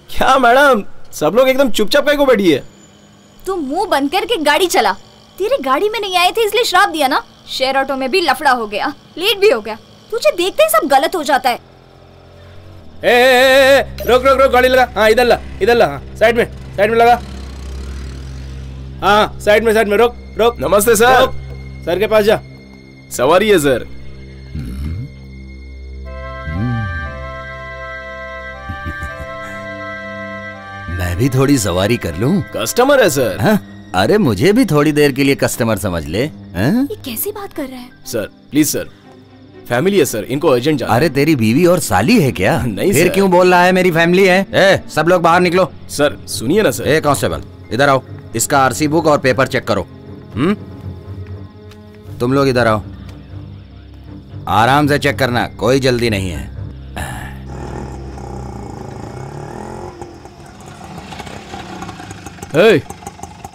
क्या मैडम, सब लोग एकदम चुपचाप काहे को बैठी है? तू मुंह बंद करके गाड़ी चला। तेरी गाड़ी में नहीं आए थे इसलिए श्राप दिया ना। शेयर ऑटो में भी लफड़ा हो गया, लेट भी हो गया। तुझे देखते ही सब गलत हो जाता है। रोक रोक रोक, गाड़ी लगा। हाँ इधर ला, इधर ला। हाँ साइड में लगा। हाँ साइड में रोक रोक। नमस्ते सर। सर के पास जा। सवारी है सर। मैं भी थोड़ी सवारी कर लूं? कस्टमर है सर। हाँ? अरे मुझे भी थोड़ी देर के लिए कस्टमर समझ ले। हाँ? ये कैसी बात कर रहा है? सर प्लीज सर, फैमिली है सर, इनको अर्जेंट जाना। अरे तेरी बीवी और साली है क्या? नहीं फिर सर। क्यों बोल रहा है मेरी फैमिली है? सब लोग बाहर निकलो। सर सुनिए ना सर। कांस्टेबल इधर आओ, इसका आरसी बुक और पेपर चेक करो। तुम लोग इधर आओ, आराम से चेक करना, कोई जल्दी नहीं है।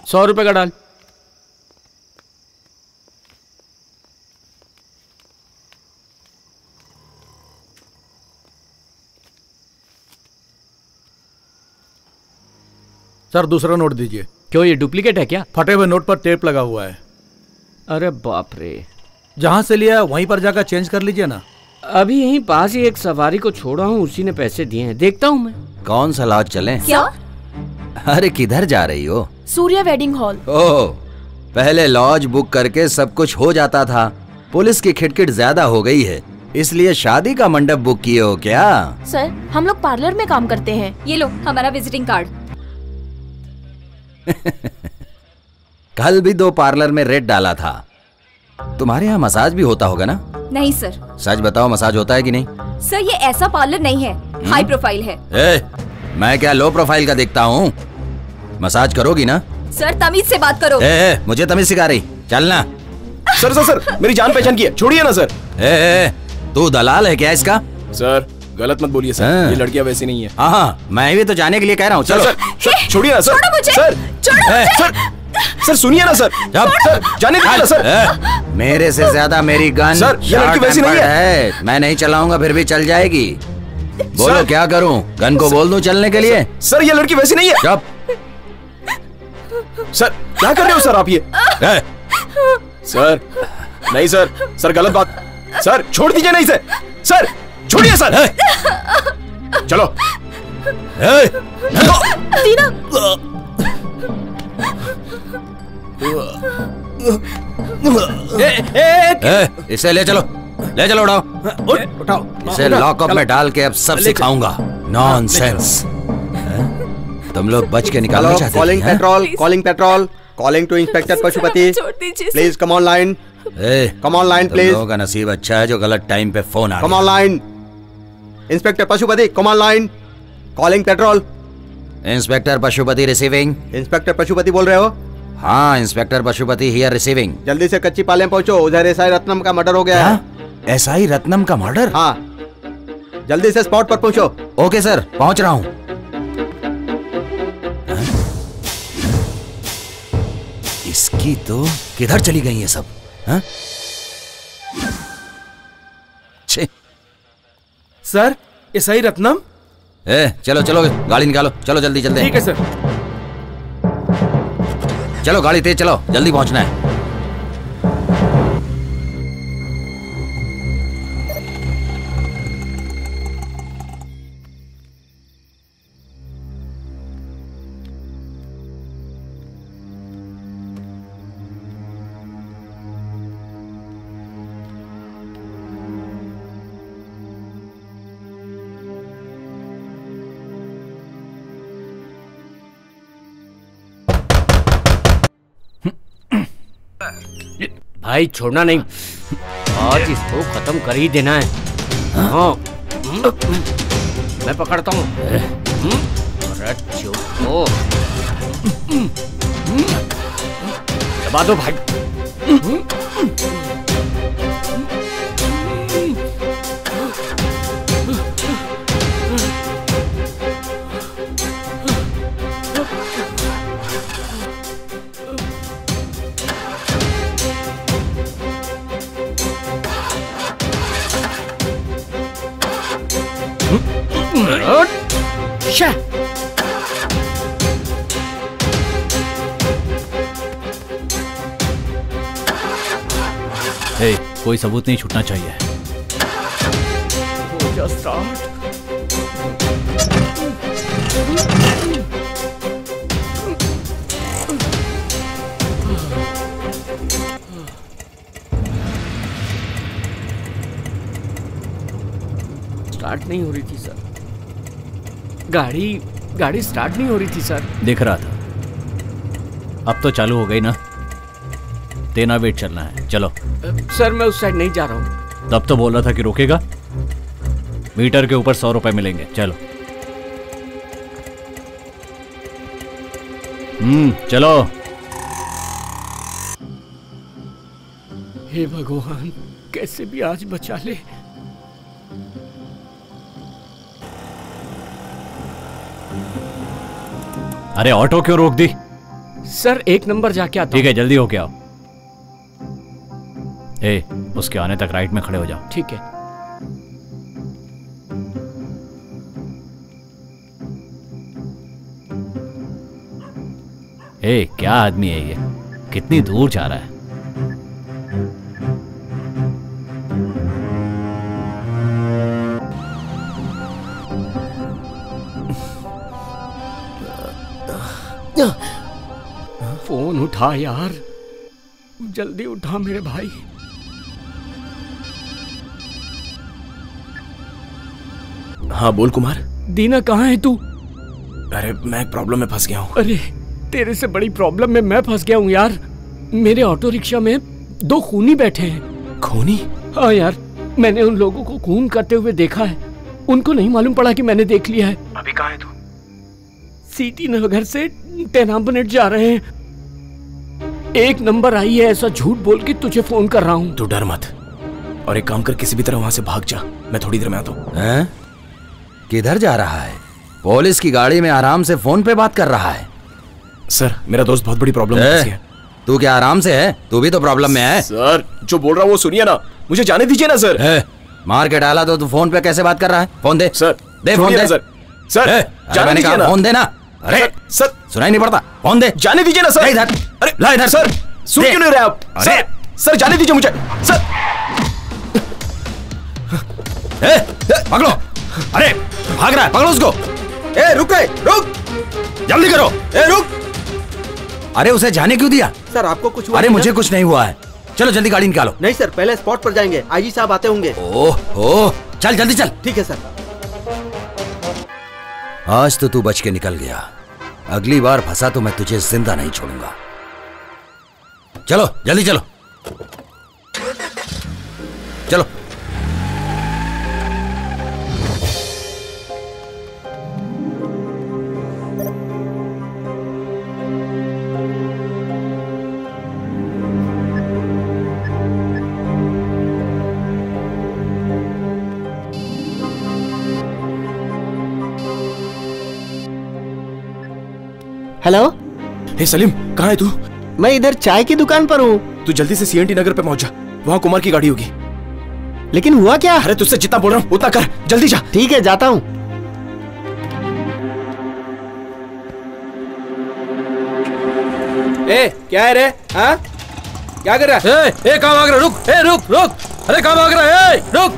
100 रुपए का डाल। सर दूसरा नोट दीजिए। क्यों, ये डुप्लीकेट है क्या? फटे हुए नोट पर टेप लगा हुआ है। अरे बाप रे। जहां से लिया वहीं पर जाकर चेंज कर लीजिए ना। अभी यहीं पास ही एक सवारी को छोड़ा हूँ, उसी ने पैसे दिए हैं, देखता हूँ मैं। कौन सा लॉज चले? क्या? अरे किधर जा रही हो? Surya wedding hall. ओह, पहले लॉज बुक करके सब कुछ हो जाता था, पुलिस की खिटखिट ज्यादा हो गई है, इसलिए शादी का मंडप बुक किए हो क्या? सर हम लोग पार्लर में काम करते हैं। ये लो हमारा विजिटिंग कार्ड। कल भी 2 पार्लर में रेट डाला था। तुम्हारे यहाँ मसाज भी होता होगा ना? नहीं सर। सच बताओ, मसाज होता है कि नहीं? सर ये ऐसा पार्लर नहीं है, हाई प्रोफाइल है। मैं क्या लो प्रोफाइल का दिखता हूँ? मसाज करोगी ना? सर तमीज से बात करो। मुझे तमीज सिखा रही, चलना। सर सर सर मेरी जान पहचान की है, छोड़िए ना सर। तू दलाल है क्या इसका? सर गलत मत बोलिए सर, ये लड़कियां वैसी नहीं है। हाँ, मैं भी तो जाने के लिए कह रहा हूँ। चलो सर छोड़िए ना सर। छोड़ो मुझे। सर छोड़ो मुझे। सर सुनिए ना सर। सर जाने दीजिए ना सर। मेरे से ज्यादा मेरी गन सर, ये लड़की वैसी नहीं है। मैं नहीं चलाऊंगा फिर भी चल जाएगी। बोलो सर, क्या करूं? गन को बोल दूं चलने के लिए? सर ये लड़की वैसी नहीं है। चुप। सर क्या कर रहे हो सर आप ये? सर नहीं सर, सर गलत बात। सर छोड़ दीजिए नहीं से। सर छोड़िए सर। चलो। दीना। इसे ले चलो, ले चलो, उठाओ। इसे लॉकअप में डाल के अब सब सिखाऊंगा। नॉनसेंस। तुम लोग बच के निकालना चाहते हैं? Calling patrol, calling patrol, calling to inspector Pashupati. Please come on line. Come on line please. लोगों का नसीब अच्छा है जो गलत टाइम पे फोन आ गया। कम on line. Inspector Pashupati come on line. Calling petrol. Inspector Pashupati receiving. Inspector Pashupati बोल रहे हो? हाँ, इंस्पेक्टर पशुपति हियर रिसीविंग। जल्दी से कच्ची पालें पहुंचो, उधर एसआई रत्नम का मर्डर हो गया है। एसआई रत्नम का मर्डर? हाँ, जल्दी से स्पॉट पर पहुंचो। ओके सर, पहुंच रहा हूं। इसकी तो किधर चली गई ये सब? हाँ? Sir SI Ratnam. चलो चलो गाड़ी निकालो, चलो जल्दी जल्दी। ठीक है सर। चलो गाड़ी तेज चलो, जल्दी पहुंचना है। भाई छोड़ना नहीं, आज इसको खत्म कर ही देना है। हाँ, मैं पकड़ता हूँ। अरे चुप हो, दबा दो भाई। कोई सबूत नहीं छूटना चाहिए। स्टार्ट नहीं हो रही थी सर, गाड़ी गाड़ी स्टार्ट नहीं हो रही थी सर। दिख रहा था। अब तो चालू हो गई ना। देना वेट चलना है, चलो। सर मैं उस साइड नहीं जा रहा हूँ। तब तो बोल रहा था कि रुकेगा। मीटर के ऊपर 100 रुपए मिलेंगे, चलो। चलो। हे भगवान, कैसे भी आज बचा ले। अरे ऑटो क्यों रोक दी? सर 1 नंबर जाके आता हूं। ठीक है, जल्दी होके आओ। ए, उसके आने तक राइट में खड़े हो जाओ। ठीक है। ए, क्या आदमी है ये? कितनी दूर जा रहा है? फोन उठा यार, जल्दी उठा मेरे भाई। हाँ बोल कुमार। दीना कहाँ है तू? अरे मैं एक प्रॉब्लम में फंस गया हूँ। अरे तेरे से बड़ी प्रॉब्लम में मैं फंस गया हूँ यार। मेरे ऑटो रिक्शा में 2 खूनी बैठे हैं। खूनी? हाँ यार, मैंने उन लोगों को खून करते हुए देखा है। उनको नहीं मालूम पड़ा कि मैंने देख लिया है। अभी कहाँ है तू? सीटी नगर से टेनाम्बनेट जा रहे हैं। 1 नंबर आई है ऐसा झूठ बोल के तुझे फोन कर रहा हूँ। तू डर मत और एक काम कर, किसी भी तरह वहां से भाग जा। मैं थोड़ी देर में आता हूँ। किधर जा रहा है? पुलिस की गाड़ी में आराम से फोन पे बात कर रहा है। सर मेरा दोस्त बहुत बड़ी प्रॉब्लम में फंसी है। तू क्या आराम से है? तू भी तो प्रॉब्लम में है। सर जो बोल रहा हूँ वो सुनिए ना, मुझे जाने दीजिए ना सर। मार के डाला तो तू फोन पे कैसे बात कर रहा है? फोन दे सर। दे फोन दे सर। सर मैंने कहा फोन देना। अरे सर सुनाई नहीं पड़ता, फोन दे। जाने दीजिए ना सर। इधर अरे ला इधर। सर सुन क्यों नहीं रहे आप? सर सर जाने दीजिए मुझे सर। पकड़ो। अरे भाग रहा है, पकड़ो उसको। रुक रे, रुक, जल्दी करो। रुक। अरे उसे जाने क्यों दिया? सर आपको कुछ हुआ? अरे मुझे कुछ नहीं हुआ है। चलो जल्दी गाड़ी निकालो। नहीं सर, पहले स्पॉट पर जाएंगे, आईजी साहब आते होंगे। ओह चल जल्दी चल। ठीक है सर। आज तो तू बच के निकल गया, अगली बार फंसा तो मैं तुझे जिंदा नहीं छोड़ूंगा। चलो जल्दी चलो चलो। हेलो। हे सलीम, कहाँ है तू? मैं इधर चाय की दुकान पर हूँ। तू जल्दी से सीएनटी नगर पे पहुंच जा, वहाँ कुमार की गाड़ी होगी। लेकिन हुआ क्या? अरे तुझसे जितना बोल रहा हूँ उतना कर, जल्दी जा। ठीक है, जाता हूँ। क्या है रे? हाँ क्या कर रहा है? कहाँ भाग रहा है? रुक, रुक रुक। अरे कहाँ भाग रहा है? रुक।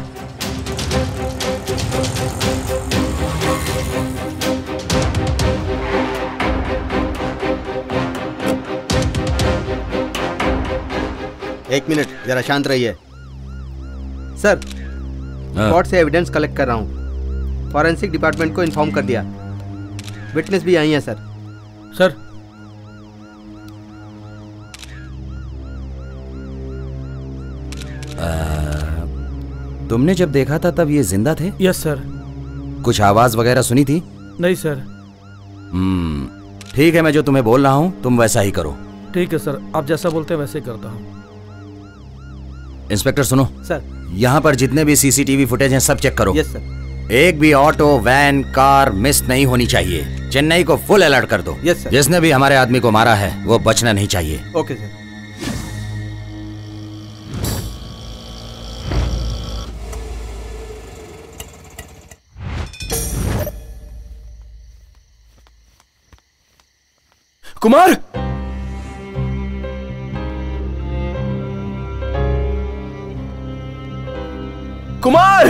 एक मिनट, जरा शांत रहिए। सर स्पॉट से एविडेंस कलेक्ट कर रहा हूँ। फॉरेंसिक डिपार्टमेंट को इन्फॉर्म कर दिया। विटनेस भी आई है सर। सर तुमने जब देखा था तब ये जिंदा थे? Yes sir. कुछ आवाज वगैरह सुनी थी? नहीं सर। ठीक है, मैं जो तुम्हें बोल रहा हूँ तुम वैसा ही करो। ठीक है सर, आप जैसा बोलते हैं वैसे ही करता हूँ। इंस्पेक्टर सुनो सर, यहाँ पर जितने भी सीसीटीवी फुटेज हैं सब चेक करो। Yes sir. एक भी ऑटो, वैन, कार मिस नहीं होनी चाहिए। चेन्नई को फुल अलर्ट कर दो। Yes sir. जिसने भी हमारे आदमी को मारा है वो बचना नहीं चाहिए। Okay sir. Kumar, Kumar,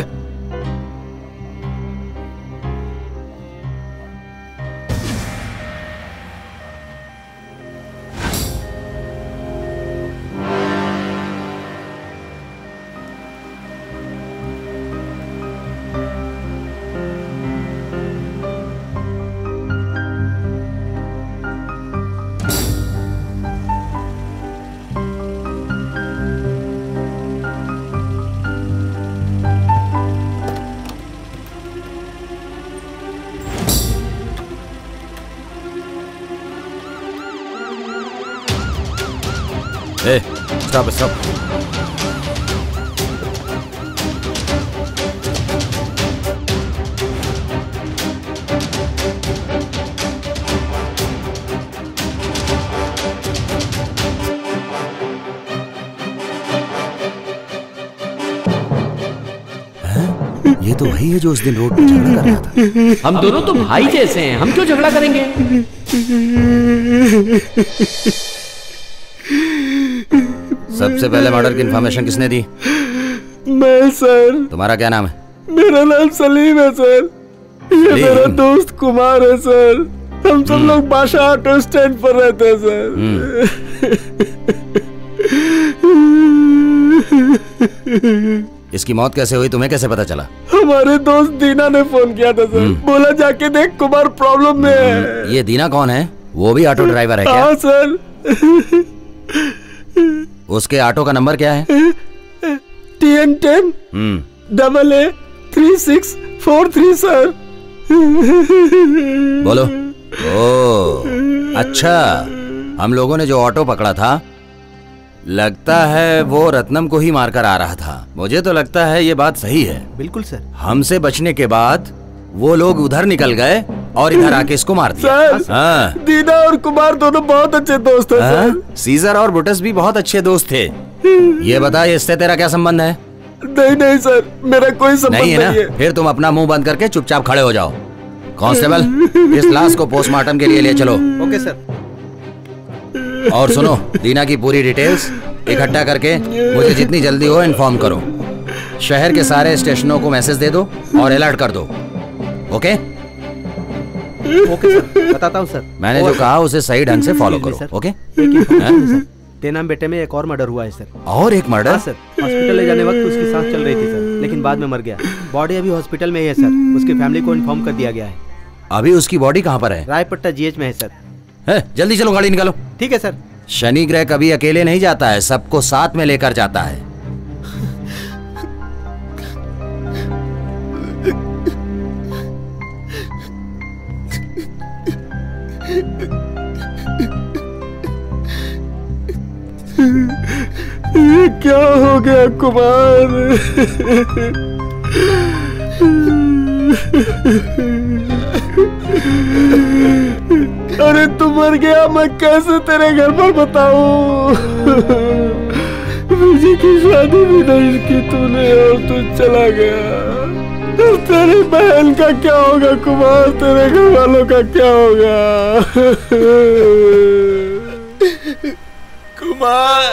stop stop. ये तो वही है जो उस दिन रोड पे झगड़ा कर रहा था। हम दोनों तो भाई जैसे हैं, हम क्यों झगड़ा करेंगे? सबसे पहले मर्डर की इंफॉर्मेशन किसने दी? मैं सर। तुम्हारा क्या नाम है? मेरा नाम सलीम है सर। ये मेरा दोस्त कुमार है सर। हम सब लोग बादशाह ऑटो स्टैंड पर रहते हैं सर। इसकी मौत कैसे हुई, तुम्हें कैसे पता चला? हमारे दोस्त दीना ने फोन किया था सर। बोला जाके देख कुमार प्रॉब्लम में है। ये दीना कौन है? वो भी ऑटो ड्राइवर है क्या? हाँ सर। उसके ऑटो का नंबर क्या है? TN10 AA3643 sir. बोलो। ओ अच्छा, हम लोगों ने जो ऑटो पकड़ा था, लगता है वो रत्नम को ही मारकर आ रहा था। मुझे तो लगता है ये बात सही है। बिल्कुल सर। हमसे बचने के बाद वो लोग उधर निकल गए और इधर आके इसको मार दिया। हाँ। दीना और कुमार दोनों बहुत अच्छे दोस्त हैं सर। सीजर और बुटस भी बहुत अच्छे दोस्त थे। ये बता, इससे तेरा क्या संबंध है? नहीं सर, मेरा कोई संबंध नहीं है ना? फिर तुम अपना मुंह बंद करके चुपचाप खड़े हो जाओ। कांस्टेबल, इस लाश को पोस्टमार्टम के लिए ले चलो। Okay sir. और सुनो, दीना की पूरी डिटेल्स इकट्ठा करके मुझे जितनी जल्दी हो इन्फॉर्म करो। शहर के सारे स्टेशनों को मैसेज दे दो और अलर्ट कर दो। ओके? ओके सर, बताता हूँ सर। मैंने जो कहा उसे सही ढंग से फॉलो करो। ओके? तेनाम बेटे में एक और मर्डर हुआ है सर। और एक मर्डर? हाँ सर। हॉस्पिटल ले जाने वक्त उसकी सांस चल रही थी सर, लेकिन बाद में मर गया। बॉडी अभी हॉस्पिटल में ही है सर। उसकी फैमिली को इन्फॉर्म कर दिया गया है। अभी उसकी बॉडी कहाँ पर है? रायपट्टा GH में है सर। जल्दी चलो, गाड़ी निकालो। ठीक है सर। शनि ग्रह कभी अकेले नहीं जाता है, सबको साथ में लेकर जाता है। ये क्या हो गया कुमार? अरे तू मर गया, मैं कैसे तेरे घर पर बताऊं? विजय की शादी भी नहीं की तूने और तू चला गया। तेरी बहन का क्या होगा कुमार? तेरे घर वालों का क्या होगा? कुमार।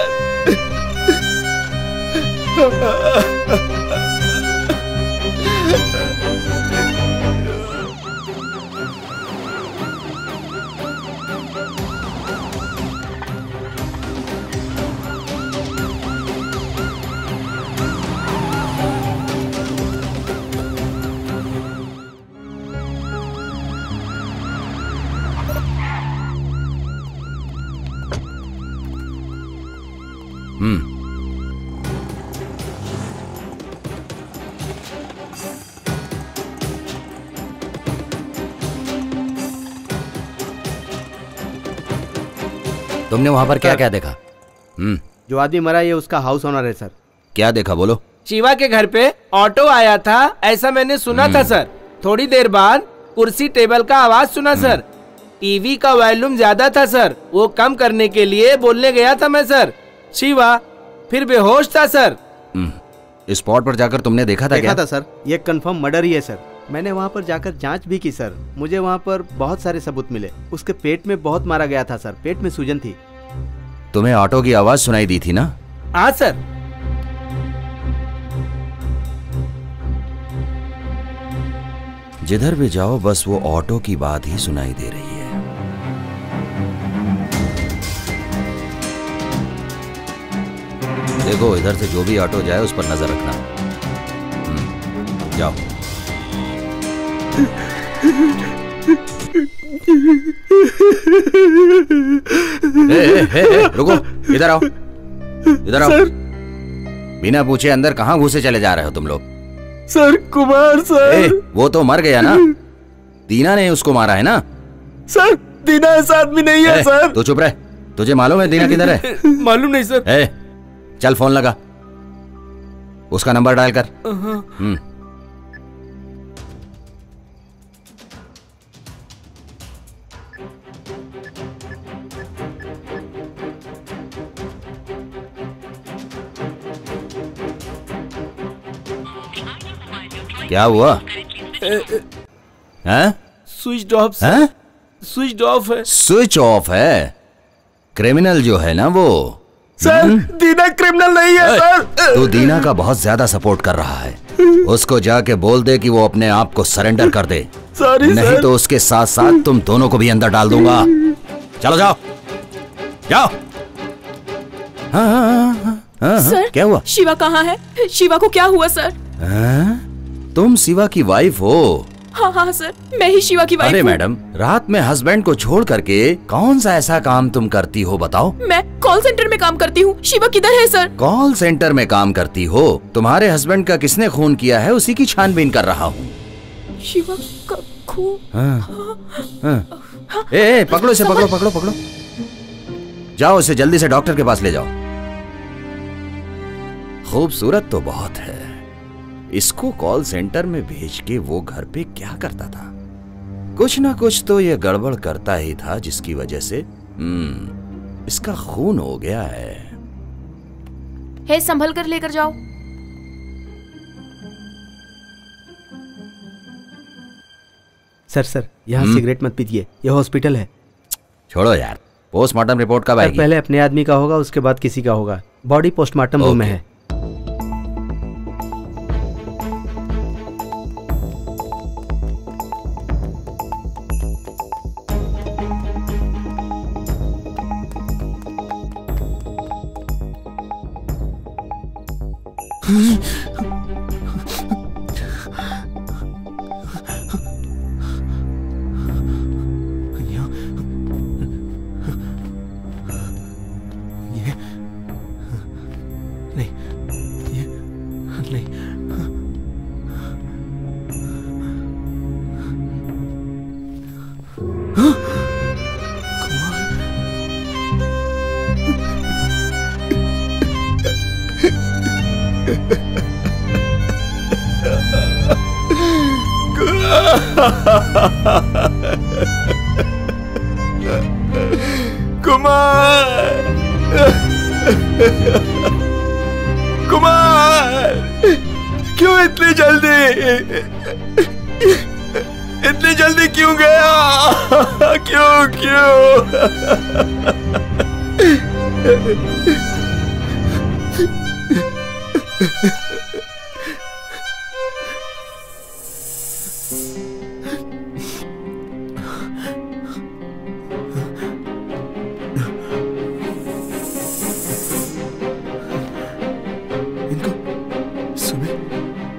तुमने वहां पर क्या क्या देखा? जो आदमी मरा ये उसका हाउस ओनर है सर। क्या देखा बोलो? शिवा के घर पे ऑटो आया था, ऐसा मैंने सुना था सर। थोड़ी देर बाद कुर्सी टेबल का आवाज सुना सर। टीवी का वॉल्यूम ज्यादा था सर, वो कम करने के लिए बोलने गया था मैं सर। शिवा फिर बेहोश था सर। स्पॉट पर जाकर तुमने देखा था? देखा था सर, ये कंफर्म मर्डर ही है सर। मैंने वहाँ पर जाकर जांच भी की सर। मुझे वहाँ पर बहुत सारे सबूत मिले। उसके पेट में बहुत मारा गया था सर, पेट में सूजन थी। तुम्हें ऑटो की आवाज सुनाई दी थी ना? हाँ सर। जिधर भी जाओ बस वो ऑटो की बात ही सुनाई दे रही है। देखो, इधर से जो भी ऑटो जाए उस पर नजर रखना। जाओ। रुको, इधर आओ, इधर आओ। बिना पूछे अंदर कहाँ घुसे चले जा रहे हो तुम लोग? Sir Kumar sir. वो तो मर गया ना, दीना ने उसको मारा है ना? सर दीना ऐसा आदमी नहीं है सर। तो चुप रहे। तुझे मालूम है दीना किधर है? मालूम नहीं सर। ए, चल फोन लगा, उसका नंबर डायल कर। क्या हुआ? हैं? Switch off. हैं? स्विच ऑफ है। स्विच ऑफ है? क्रिमिनल जो है ना वो। सर दीना क्रिमिनल नहीं है सर। तू दीना का बहुत ज्यादा सपोर्ट कर रहा है। उसको जाके बोल दे कि वो अपने आप को सरेंडर कर दे। सॉरी नहीं सर। तो उसके साथ साथ तुम दोनों को भी अंदर डाल दूंगा। चलो जाओ जाओ। हाँ, सर क्या हुआ? शिवा कहाँ है? शिवा को क्या हुआ सर? तुम शिवा की वाइफ हो? हाँ हाँ सर, मैं ही शिवा की वाइफ अरे हूँ। मैडम, रात में हस्बैंड को छोड़ करके कौन सा ऐसा काम तुम करती हो बताओ? मैं कॉल सेंटर में काम करती हूँ। शिवा किधर है सर? कॉल सेंटर में काम करती हो? तुम्हारे हस्बैंड का किसने खून किया है उसी की छानबीन कर रहा हूँ। शिवा का खून? ए, पकड़ो इसे, पकड़ो पकड़ो पकड़ो। जाओ इसे जल्दी से डॉक्टर के पास ले जाओ। खूबसूरत तो बहुत है, इसको कॉल सेंटर में भेज के वो घर पे क्या करता था? कुछ ना कुछ तो ये गड़बड़ करता ही था जिसकी वजह से इसका खून हो गया है। हे, संभल कर लेकर जाओ। सर यहाँ सिगरेट मत पीजिए, यह हॉस्पिटल है। छोड़ो यार, पोस्टमार्टम रिपोर्ट कब आएगी? पहले अपने आदमी का होगा, उसके बाद किसी का होगा। बॉडी पोस्टमार्टम रूम में है। कुमार, क्यों इतनी जल्दी क्यों गया? क्यों?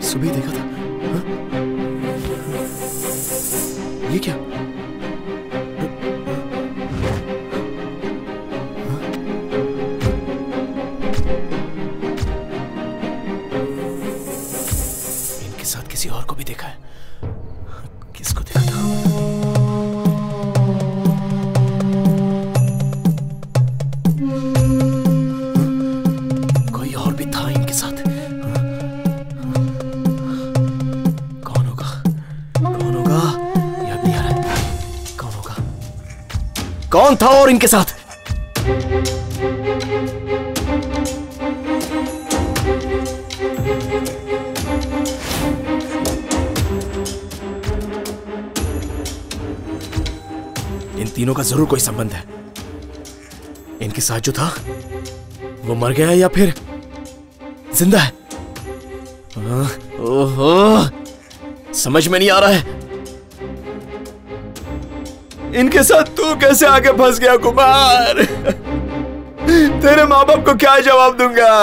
सुबह देखा था। हाँ? ये क्या? इनके साथ किसी और को भी देखा है। किसको देखा था? कोई और भी था इनके साथ। कौन था और इनके साथ? इन तीनों का जरूर कोई संबंध है। इनके साथ जो था वो मर गया है या फिर जिंदा है? ओहो, समझ में नहीं आ रहा है। इनके साथ तू कैसे आके फंस गया कुमार? तेरे माँ बाप को क्या जवाब दूंगा?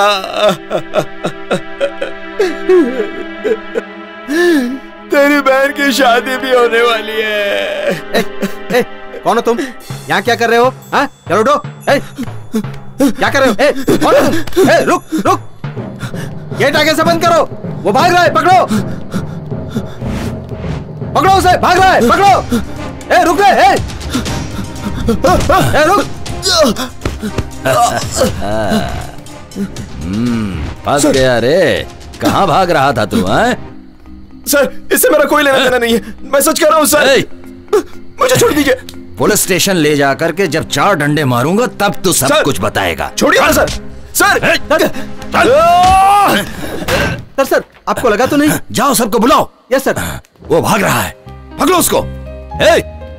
तेरी बहन की शादी भी होने वाली है। कौन हो तुम? यहाँ क्या कर रहे हो? हाँ, चलो उठो। क्या कर रहे हो? कौन हो तुम? रुक, गेट आगे से बंद करो। वो भाग रहा है, पकड़ो उसे, भाग रहा है, पकड़ो। रुक रे, रुक। फंस गया रे। कहाँ भाग रहा था तू? सर, इससे मेरा कोई लेना देना नहीं है, मैं सच कह रहा हूँ सर। मुझे छोड़ दीजिए। पुलिस स्टेशन ले जाकर के जब 4 डंडे मारूंगा तब तू सब कुछ बताएगा। छोड़िए ना सर। सर सर आपको लगा तो नहीं? जाओ सबको बुलाओ। Yes sir. वो भाग रहा है, पकड़ो उसको।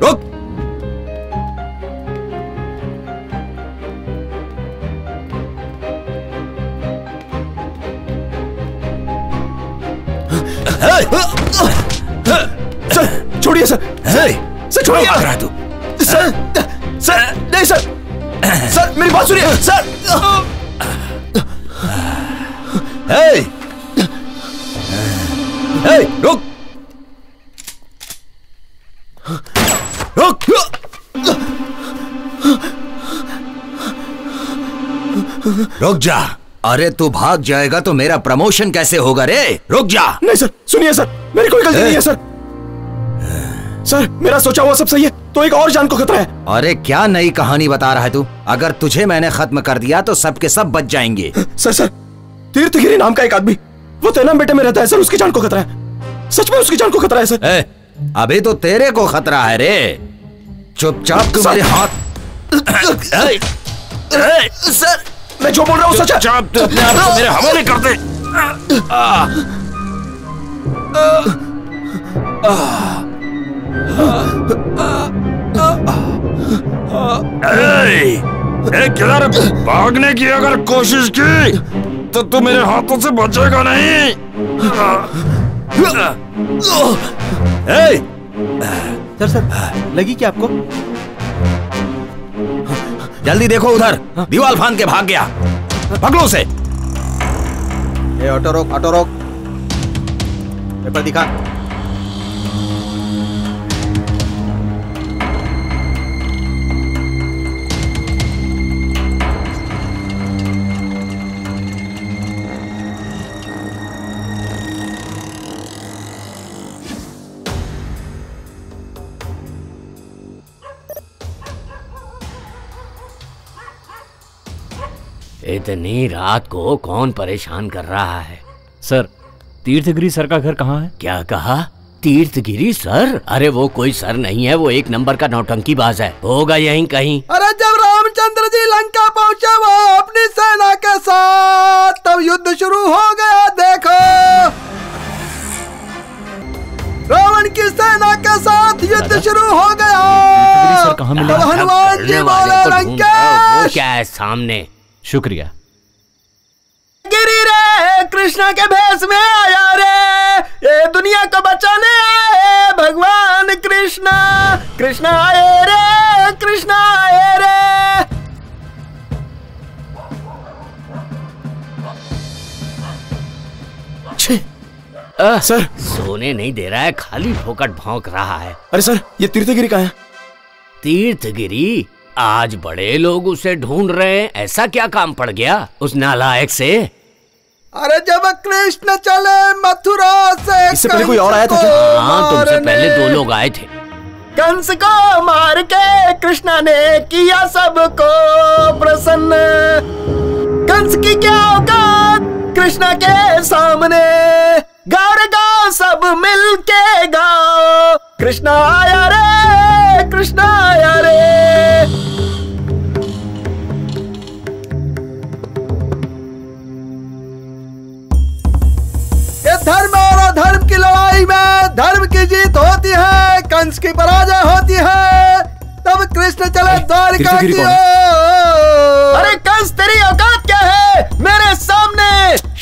रुक। सर छोड़िए सर। सर छोड़िए। भाग रहा है तू? सर नहीं सर। सर मेरी बात सुनिए सर। रुक। रुक। रुक जा। अरे तू भाग जाएगा तो मेरा प्रमोशन कैसे होगा रे? रुक जा। नहीं सर, सुनिए सर, मेरी कोई गलती नहीं है सर। सर मेरा सोचा हुआ सब सही है, तो एक और जान को खतरा है। अरे क्या नई कहानी बता रहा है तू? अगर तुझे मैंने खत्म कर दिया तो सबके सब बच जाएंगे। सर तीर्थगिरी नाम का एक आदमी, वो तेनाम बेटे में रहता है सर, उसकी जान को खतरा है। सच में उसकी जान को खतरा है सर। अभी तो तेरे को खतरा है रे। चुपचाप तू मेरे हाथ। सर मैं जो बोल रहा हूँ सच है। चुपचाप तू अपने आप को मेरे हवाले कर दे। किधर भागने की अगर कोशिश की तो तू मेरे हाथों से बचेगा नहीं। सर लगी क्या आपको? जल्दी देखो उधर, दीवार फांद के भाग गया। पकड़ो उसे। ऑटो रोक, ऑटो रोक। पेपर दिखा। इतनी रात को कौन परेशान कर रहा है? सर तीर्थगिरी सर का घर कहाँ है? क्या कहा? तीर्थगिरी सर? अरे वो कोई सर नहीं है, वो एक नंबर का नौटंकीबाज है। होगा यहीं कहीं। अरे जब रामचंद्र जी लंका पहुँचे वो अपनी सेना के साथ, तब युद्ध शुरू हो गया। देखो रावण की सेना के साथ युद्ध शुरू हो गया। सर कहाँ मिला? हनुमान जी बोले लंकेश क्या है सामने? शुक्रिया। गिरी रे कृष्णा के भेष में आया रे, ये दुनिया को बचाने आए भगवान कृष्णा। कृष्णा आए रे, कृष्णा आए रे। सर सोने नहीं दे रहा है, खाली फोकट भौंक रहा है। अरे सर ये तीर्थगिरी कहाँ है? तीर्थगिरी? आज बड़े लोग उसे ढूंढ रहे हैं। ऐसा क्या काम पड़ गया उस नालायक से? अरे जब कृष्ण चले मथुरा से, इससे पहले कोई और आया था क्या? हाँ तुमसे पहले 2 लोग आए थे। कंस को मार के कृष्णा ने किया सबको प्रसन्न। कंस की क्या औकात कृष्णा के सामने। गाओ रे गाओ सब मिल के गाओ, कृष्णा आया रे, कृष्णा आया रे। ये धर्म और अधर्म की लड़ाई में धर्म की जीत होती है, कंस की पराजय होती है। तब कृष्ण चले द्वारिका की ओर। अरे कंस तेरी औकात क्या है मेरे सामने?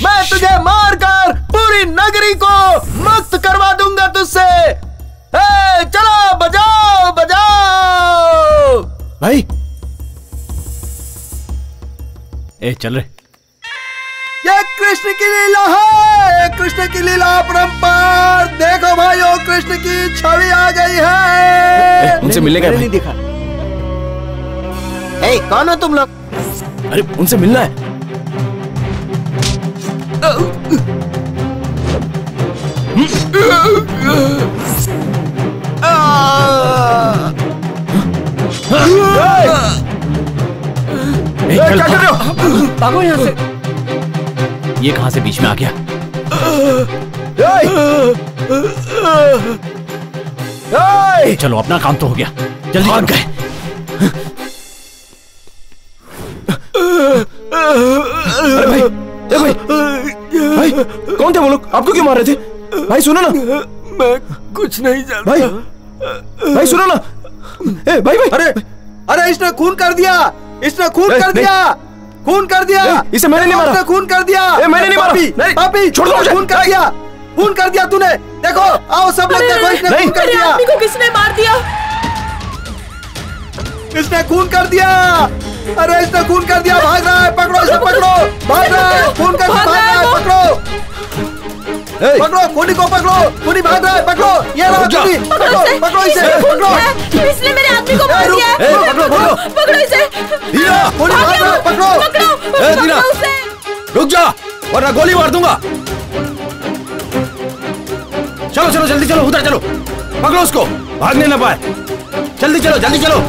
मैं तुझे मारकर पूरी नगरी को मुक्त करवा दूंगा तुझसे। चलो बजाओ बजाओ। भाई चल रे। ये कृष्ण की लीला है, कृष्ण की लीला परंपार। देखो भाइयों कृष्ण की छवि आ गई है। उनसे मिलने गए नहीं दिखा। कौन हो तुम लोग? अरे उनसे मिलना है। क्या कर रहे हो? भागो यहाँ से। ये कहां से बीच में आ गया? चलो अपना काम तो हो गया, जल्दी भाग गए। अरे भाई, भाई कौन थे वो लोग? आपको क्यों मार रहे थे? भाई सुनो ना। मैं कुछ नहीं जानता। भाई सुनो ना। ए भाई भाई, अरे इसने खून कर दिया, इसने खून कर दिया, खून कर दिया। इसे मैंने नहीं मारा। इसने खून कर दिया। मैंने नहीं मारा। पापी छोड़ दो मुझे। खून कर दिया, खून कर दिया तूने। देखो, आओ सब लोग देखो, इसने खून कर दिया। आदमी को किसने मार दिया? इसने खून कर दिया। अरे इसने खून कर दिया, भाग रहा है, पकड़ो इसे, पकड़ो, भाग रहा है, खून कर भाग रहा है, पकड़ो, पकड़ो, खूनी को पकड़ो, खूनी भाग रहा है, पकड़ो, ये रहा खूनी, पकड़ो, पकड़ो इसे, पकड़ो। इसने मेरे आदमी को मार दिया है। पकड़ो इसे। दीना, खूनी भाग रहा है, पकड़ो, दीना, रुक जा वरना गोली मार दूंगा। चलो चलो जल्दी चलो, उधर चलो, पकड़ो उसको, भागने ना पाए। जल्दी चलो, जल्दी चलो।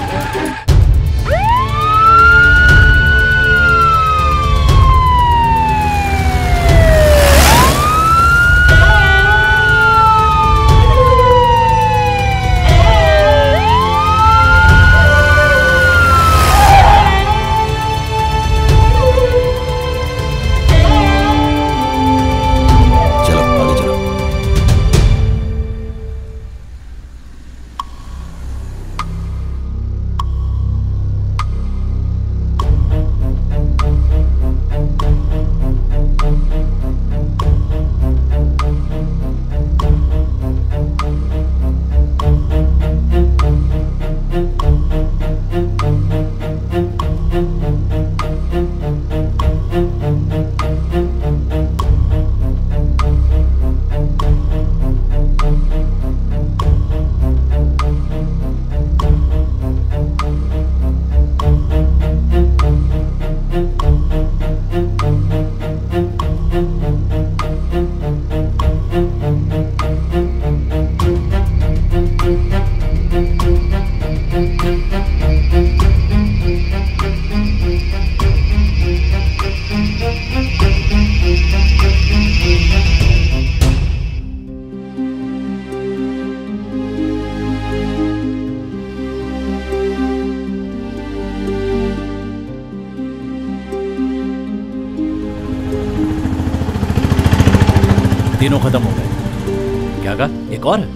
तीनों खत्म हो गए। क्या कहा? एक और है?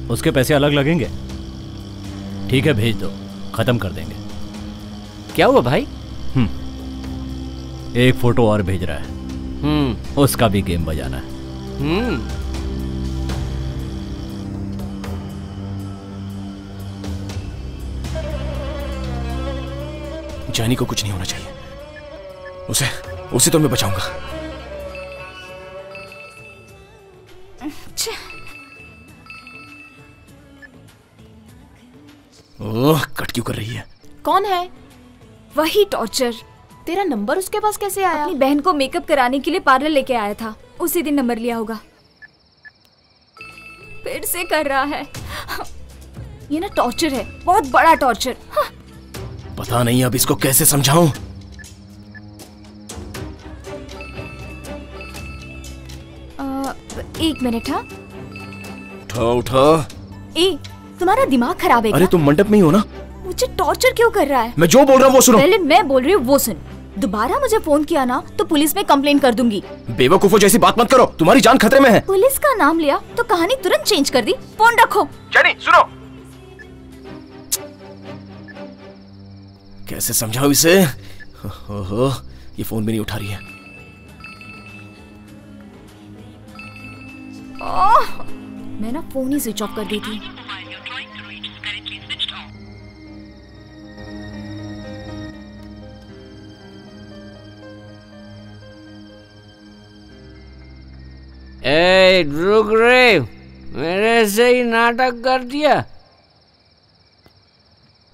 उसके पैसे अलग लगेंगे। ठीक है, भेज दो, खत्म कर देंगे। क्या हुआ भाई? एक फोटो और भेज रहा है। उसका भी गेम बजाना है। जानी को कुछ नहीं होना चाहिए। उसे तो मैं बचाऊंगा। ओह, कट क्यों कर रही है? कौन है? वही टॉर्चर। तेरा नंबर उसके पास कैसे आया? अपनी बहन को मेकअप कराने के लिए पार्लर लेके आया था, उसी दिन नंबर लिया होगा। फिर से कर रहा है। ये ना टॉर्चर है, बहुत बड़ा टॉर्चर। पता नहीं अब इसको कैसे समझाऊं। एक मिनट। हाँ, उठा। तुम्हारा दिमाग खराब है क्या? अरे तुम मंडप में ही हो ना? मुझे टॉर्चर क्यों कर रहा है? मैं जो बोल रहा हूँ वो सुनो। पहले मैं बोल रही हूँ वो सुन। दोबारा मुझे फोन किया ना तो पुलिस में कंप्लेन कर दूंगी। बेवकूफों जैसी बात मत करो, तुम्हारी जान खतरे में है। पुलिस का नाम लिया तो कहानी तुरंत चेंज कर दी। फोन रखो। जेनी सुनो। कैसे समझाऊं इसे? ओहो, ये फोन भी नहीं उठा रही है। मैं ना फोन ही स्विच ऑफ कर देती। ए रुक रे, मेरे से ही नाटक कर दिया।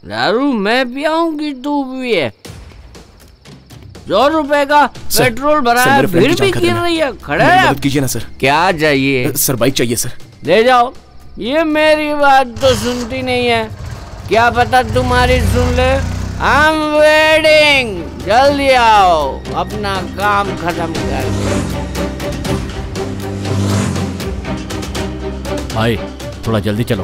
दारू मैं पियाऊंगी, तू पिए। 100 रुपए का पेट्रोल भराया, फिर भी गिर रही है। खड़े मदद कीजिए ना सर। क्या चाहिए? सर बाइक चाहिए सर। ले जाओ। ये मेरी बात तो सुनती नहीं है, क्या पता तुम्हारी सुन ले। I'm waiting. जल्दी आओ, अपना काम खत्म कर। भाई थोड़ा जल्दी चलो।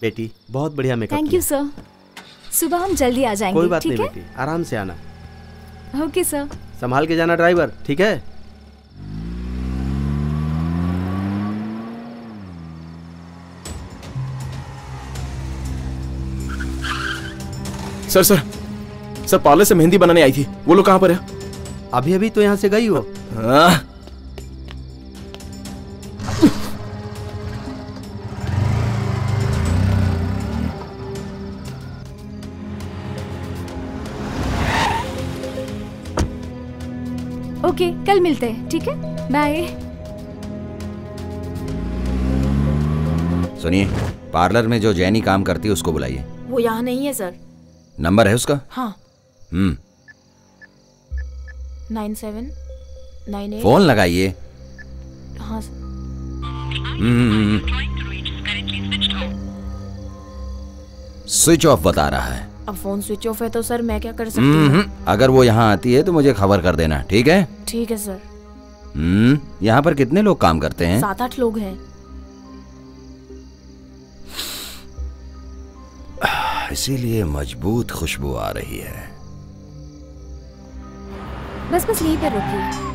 बेटी बहुत बढ़िया मेकअप। Thank you sir. सुबह हम जल्दी आ जाएंगे। कोई बात नहीं ठीक बेटी, आराम से आना। है? Okay sir. संभाल के जाना ड्राइवर, ठीक है? सर सर सर, पार्लर से मेहंदी बनाने आई थी, वो लोग कहाँ पर है? अभी अभी तो यहाँ से गई हो। ओके, कल मिलते हैं, ठीक है? बाय। सुनिए, पार्लर में जो जैनी काम करती है उसको बुलाइए। वो यहाँ नहीं है सर। नंबर है उसका? हाँ। 9798। फोन लगाइए। हाँ। स्विच ऑफ बता रहा है। अब फोन स्विच ऑफ है तो सर मैं क्या कर सकती हूँ? अगर वो यहाँ आती है तो मुझे खबर कर देना, ठीक है? ठीक है सर। यहाँ पर कितने लोग काम करते हैं? 7-8 लोग हैं। इसीलिए मजबूत खुशबू आ रही है। बस यहीं पर रुकिए।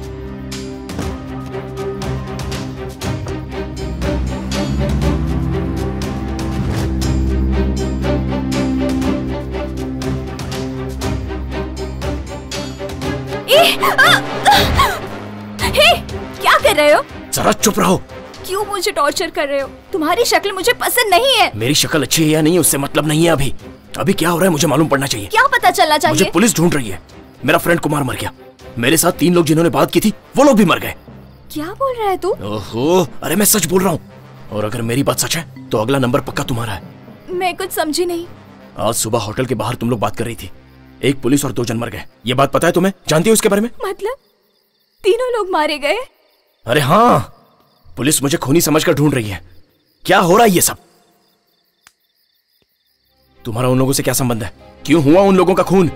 क्या कर रहे हो? जरा चुप रहो। क्यों मुझे टॉर्चर कर रहे हो? तुम्हारी शक्ल मुझे पसंद नहीं है। मेरी शक्ल अच्छी है या नहीं उससे मतलब नहीं है। अभी क्या हो रहा है मुझे मालूम पड़ना चाहिए। क्या पता चलना चाहिए? मुझे पुलिस ढूंढ रही है। मेरा फ्रेंड कुमार मर गया। मेरे साथ 3 लोग जिन्होंने बात की थी वो लोग भी मर गए। क्या बोल रहा है तू? ओहो, अरे मैं सच बोल रहा हूँ। और अगर मेरी बात सच है तो अगला नंबर पक्का तुम्हारा है। मैं कुछ समझी नहीं। आज सुबह होटल के बाहर तुम लोग बात कर रही थी। 1 पुलिस और 2 जन मर गए। ये बात पता है तुम्हें? जानती हो इसके बारे में? मतलब 3 लोग मारे गए? अरे हाँ, पुलिस मुझे खूनी समझकर ढूंढ रही है। क्या हो रहा है ये सब? तुम्हारा उन लोगों से क्या संबंध है? क्यों हुआ उन लोगों का खून?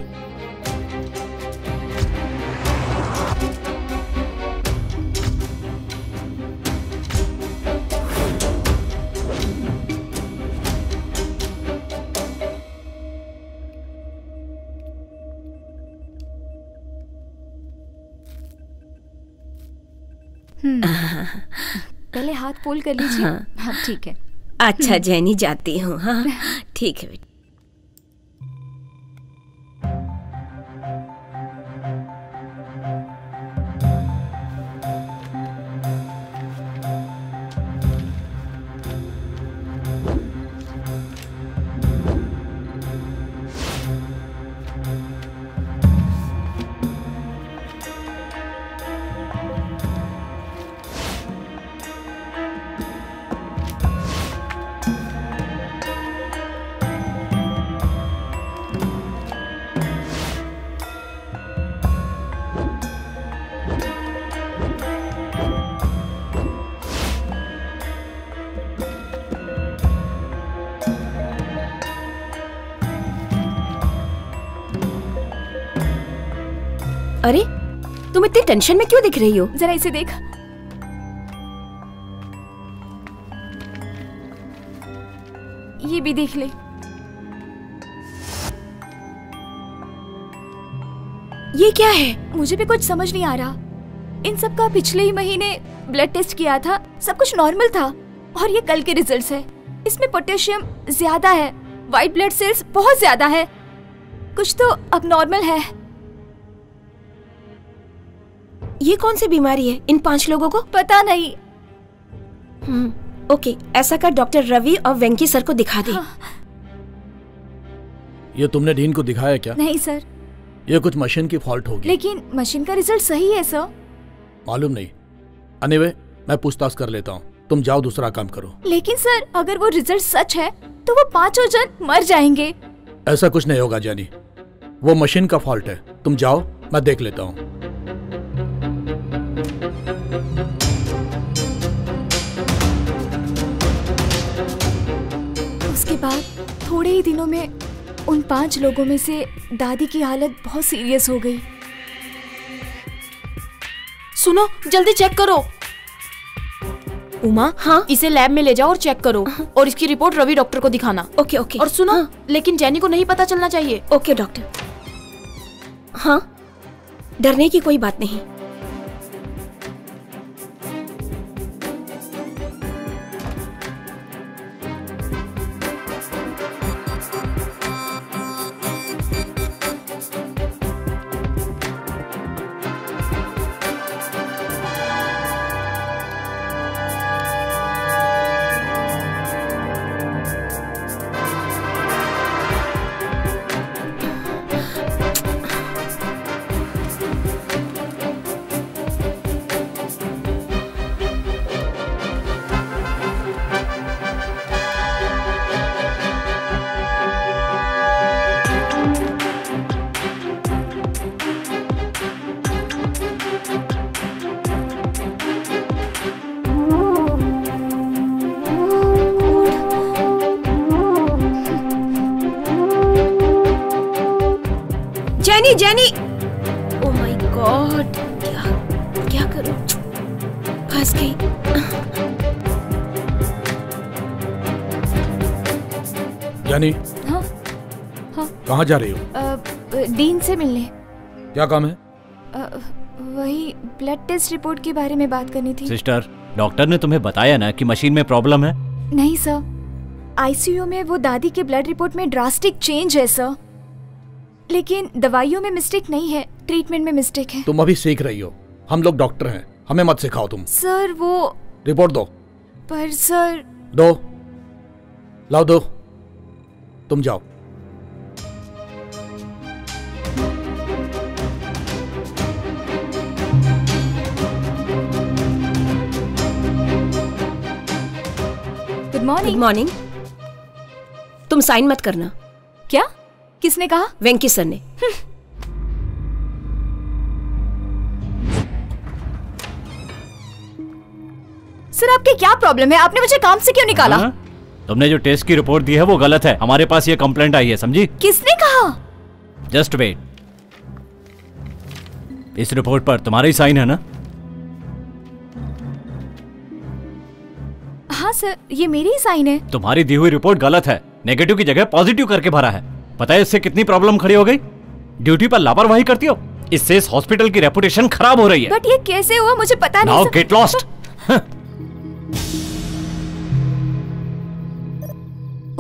पहले हाथ पोल कर लीजिए। हाँ ठीक है। अच्छा जैनी जाती हूँ। हाँ ठीक है बेटा। अरे तुम इतनी टेंशन में क्यों दिख रही हो? जरा इसे देख। ये भी देख ले। ये क्या है? मुझे भी कुछ समझ नहीं आ रहा। इन सब का पिछले ही महीने ब्लड टेस्ट किया था, सब कुछ नॉर्मल था और ये कल के रिजल्ट्स है। इसमें पोटेशियम ज्यादा है, व्हाइट ब्लड सेल्स बहुत ज्यादा है, कुछ तो अब नॉर्मल है। ये कौन सी बीमारी है इन 5 लोगों को? पता नहीं। ओके, ऐसा कर डॉक्टर रवि और वेंकी सर को दिखा दे। ये तुमने डीन को दिखाया क्या? नहीं सर। ये कुछ मशीन की फॉल्ट होगी। लेकिन मशीन का रिजल्ट सही है सर। मालूम नहीं। एनीवे, मैं पूछताछ कर लेता हूँ, तुम जाओ दूसरा काम करो। लेकिन सर अगर वो रिजल्ट सच है तो वो 5 जन मर जाएंगे। ऐसा कुछ नहीं होगा जानी, वो मशीन का फॉल्ट है। तुम जाओ, मैं देख लेता हूँ। उसके बाद थोड़े ही दिनों में उन 5 लोगों में से दादी की हालत बहुत सीरियस हो गई। सुनो, जल्दी चेक करो। उमा, हाँ, इसे लैब में ले जाओ और चेक करो। और इसकी रिपोर्ट रवि डॉक्टर को दिखाना। Okay okay. और सुनो, लेकिन जेनी को नहीं पता चलना चाहिए। Okay doctor. हाँ, डरने की कोई बात नहीं। जेनी, ओह माय गॉड, क्या करूं? फंस गई। जेनी, हाँ हाँ, कहाँ जा रही हो? डीन से मिलने। क्या काम है? वही ब्लड टेस्ट रिपोर्ट के बारे में बात करनी थी। सिस्टर, डॉक्टर ने तुम्हें बताया ना कि मशीन में प्रॉब्लम है? नहीं सर, आईसीयू में वो दादी के ब्लड रिपोर्ट में ड्रास्टिक चेंज है सर, लेकिन दवाइयों में मिस्टेक नहीं है, ट्रीटमेंट में मिस्टेक है। तुम अभी सीख रही हो, हम लोग डॉक्टर हैं, हमें मत सिखाओ तुम। सर वो रिपोर्ट दो। पर सर। दो, लाओ दो, तुम जाओ। Good morning. Good morning. तुम साइन मत करना। क्या? किसने कहा? वेंकी सर ने। सर आपके क्या प्रॉब्लम है? आपने मुझे काम से क्यों निकाला? तुमने जो टेस्ट की रिपोर्ट दी है वो गलत है। हमारे पास ये कंप्लेंट आई है, समझी? किसने कहा? Just wait. इस रिपोर्ट पर तुम्हारा ही साइन है ना? हाँ सर, ये मेरी ही साइन है। तुम्हारी दी हुई रिपोर्ट गलत है, नेगेटिव की जगह पॉजिटिव करके भरा है। पता है इससे कितनी प्रॉब्लम खड़ी हो गई? ड्यूटी पर लापरवाही करती हो, इससे इस हॉस्पिटल की रेपुटेशन खराब हो रही है। बट ये कैसे हुआ मुझे पता नहीं। Now get lost.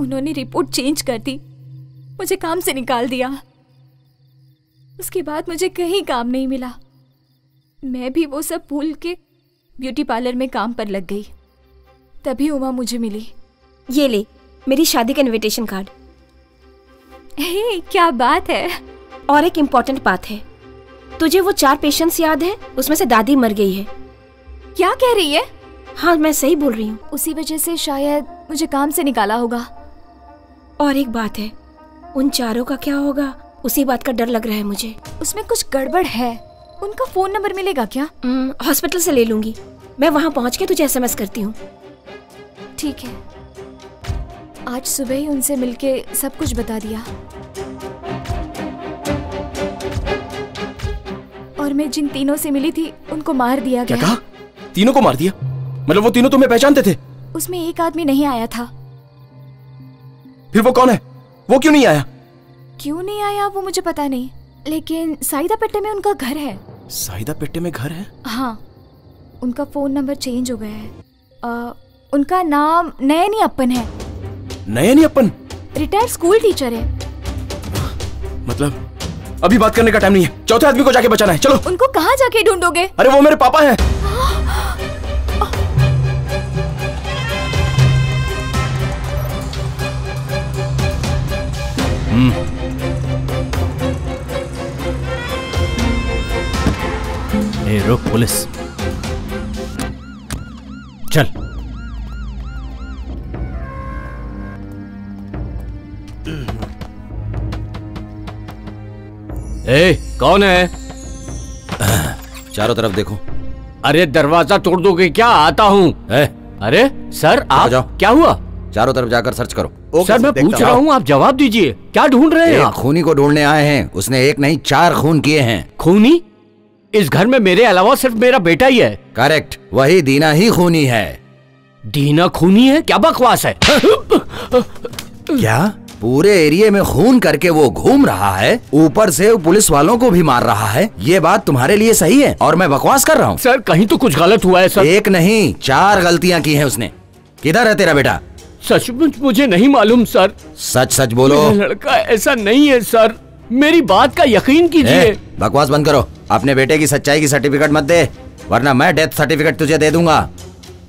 उन्होंने रिपोर्ट चेंज कर दी, मुझे काम से निकाल दिया। उसके बाद मुझे कहीं काम नहीं मिला। मैं भी वो सब भूल के ब्यूटी पार्लर में काम पर लग गई। तभी उमा मुझे मिली। ये ले मेरी शादी का इनविटेशन कार्ड। हे, क्या बात है। और एक इम्पोर्टेंट बात है, तुझे वो 4 पेशेंट्स याद है? उसमें से दादी मर गई है। क्या कह रही है? हाँ मैं सही बोल रही हूँ। उसी वजह से शायद मुझे काम से निकाला होगा। और एक बात है, उन 4 का क्या होगा, उसी बात का डर लग रहा है मुझे। उसमें कुछ गड़बड़ है। उनका फोन नंबर मिलेगा क्या? हॉस्पिटल से ले लूंगी। मैं वहाँ पहुँच के तुझे SMS करती हूँ। ठीक है। आज सुबह ही उनसे मिलके सब कुछ बता दिया। और मैं जिन तीनों से मिली थी उनको मार दिया गया। क्या कहा? तीनों को मार दिया? मतलब वो तीनों तुम्हें पहचानते थे? उसमें एक आदमी नहीं आया था। फिर वो कौन है? वो क्यों नहीं आया? क्यों नहीं आया वो मुझे पता नहीं, लेकिन साइदा पेट्टे में उनका घर है। साइदा पेट्टे में घर है? हाँ, उनका फोन नंबर चेंज हो गया है। उनका नाम नयनी अप्पन है। नयनी अप्पन? रिटायर्ड स्कूल टीचर है। मतलब अभी बात करने का टाइम नहीं है, चौथे आदमी को जाके बचाना है। चलो। उनको कहाँ जाके ढूंढोगे? अरे वो मेरे पापा हैं। ए रुक पुलिस, चल। ए, कौन है? चारों तरफ देखो। अरे दरवाजा तोड़ दोगे क्या? आता हूँ। ए, अरे सर आप जाओ। क्या हुआ? चारों तरफ जाकर सर्च करो। सर मैं पूछ रहा हूँ, आप जवाब दीजिए, क्या ढूंढ रहे हैं एक आप? खूनी को ढूंढने आए हैं। उसने एक नहीं 4 खून किए हैं। खूनी? इस घर में मेरे अलावा सिर्फ मेरा बेटा ही है। करेक्ट, वही दीना ही खूनी है। दीना खूनी है? क्या बकवास है? क्या पूरे एरिया में खून करके वो घूम रहा है, ऊपर से पुलिस वालों को भी मार रहा है? ये बात तुम्हारे लिए सही है और मैं बकवास कर रहा हूँ? सर कहीं तो कुछ गलत हुआ है सर। एक नहीं 4 गलतियाँ की हैं उसने। किधर है तेरा बेटा? सचमुच मुझे नहीं मालूम सर। सच सच बोलो। मेरा लड़का ऐसा नहीं है सर, मेरी बात का यकीन कीजिए। बकवास बंद करो। अपने बेटे की सच्चाई की सर्टिफिकेट मत दे, वरना मैं डेथ सर्टिफिकेट तुझे दे दूंगा।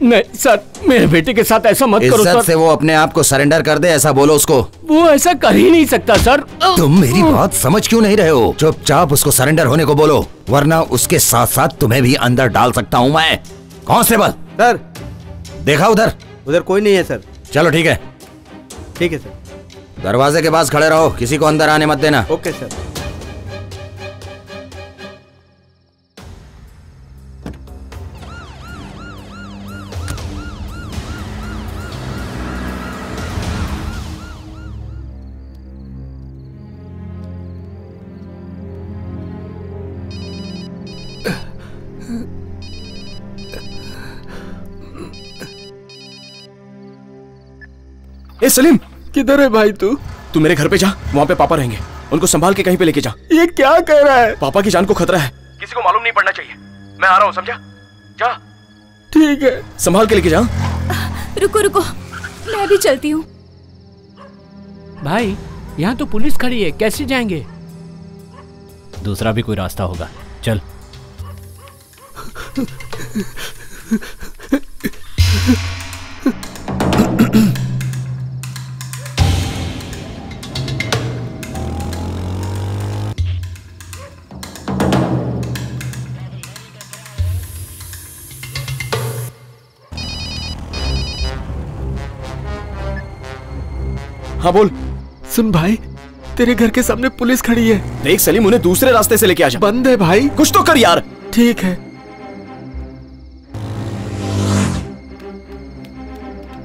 नहीं सर, मेरे बेटे के साथ ऐसा मत करो सर। इज्जत से वो अपने आप को सरेंडर कर दे, ऐसा बोलो उसको। वो ऐसा कर ही नहीं सकता सर। तुम मेरी बात समझ क्यों नहीं रहे हो? चुपचाप उसको सरेंडर होने को बोलो, वरना उसके साथ साथ तुम्हें भी अंदर डाल सकता हूँ मैं। कांस्टेबल सर, देखा उधर? उधर कोई नहीं है सर। चलो ठीक है। ठीक है सर। दरवाजे के पास खड़े रहो, किसी को अंदर आने मत देना। Okay sir. ए सलीम, किधर है भाई तू? तू मेरे घर पे जा, वहाँ पे पापा रहेंगे। उनको संभाल के कहीं पे लेके जा। ये क्या कह रहा है? पापा की जान को खतरा है, किसी को मालूम नहीं पड़ना चाहिए। मैं आ रहा हूँ, समझा? जा। ठीक है, संभाल के लेके जा। रुको रुको, मैं भी चलती हूँ। भाई यहाँ तो पुलिस खड़ी है, कैसे जाएंगे? दूसरा भी कोई रास्ता होगा, चल। हाँ बोल। सुन भाई, तेरे घर के सामने पुलिस खड़ी है। देख सलीम, उन्हें दूसरे रास्ते से लेके आ जा। बंद है भाई। कुछ तो कर यार। ठीक है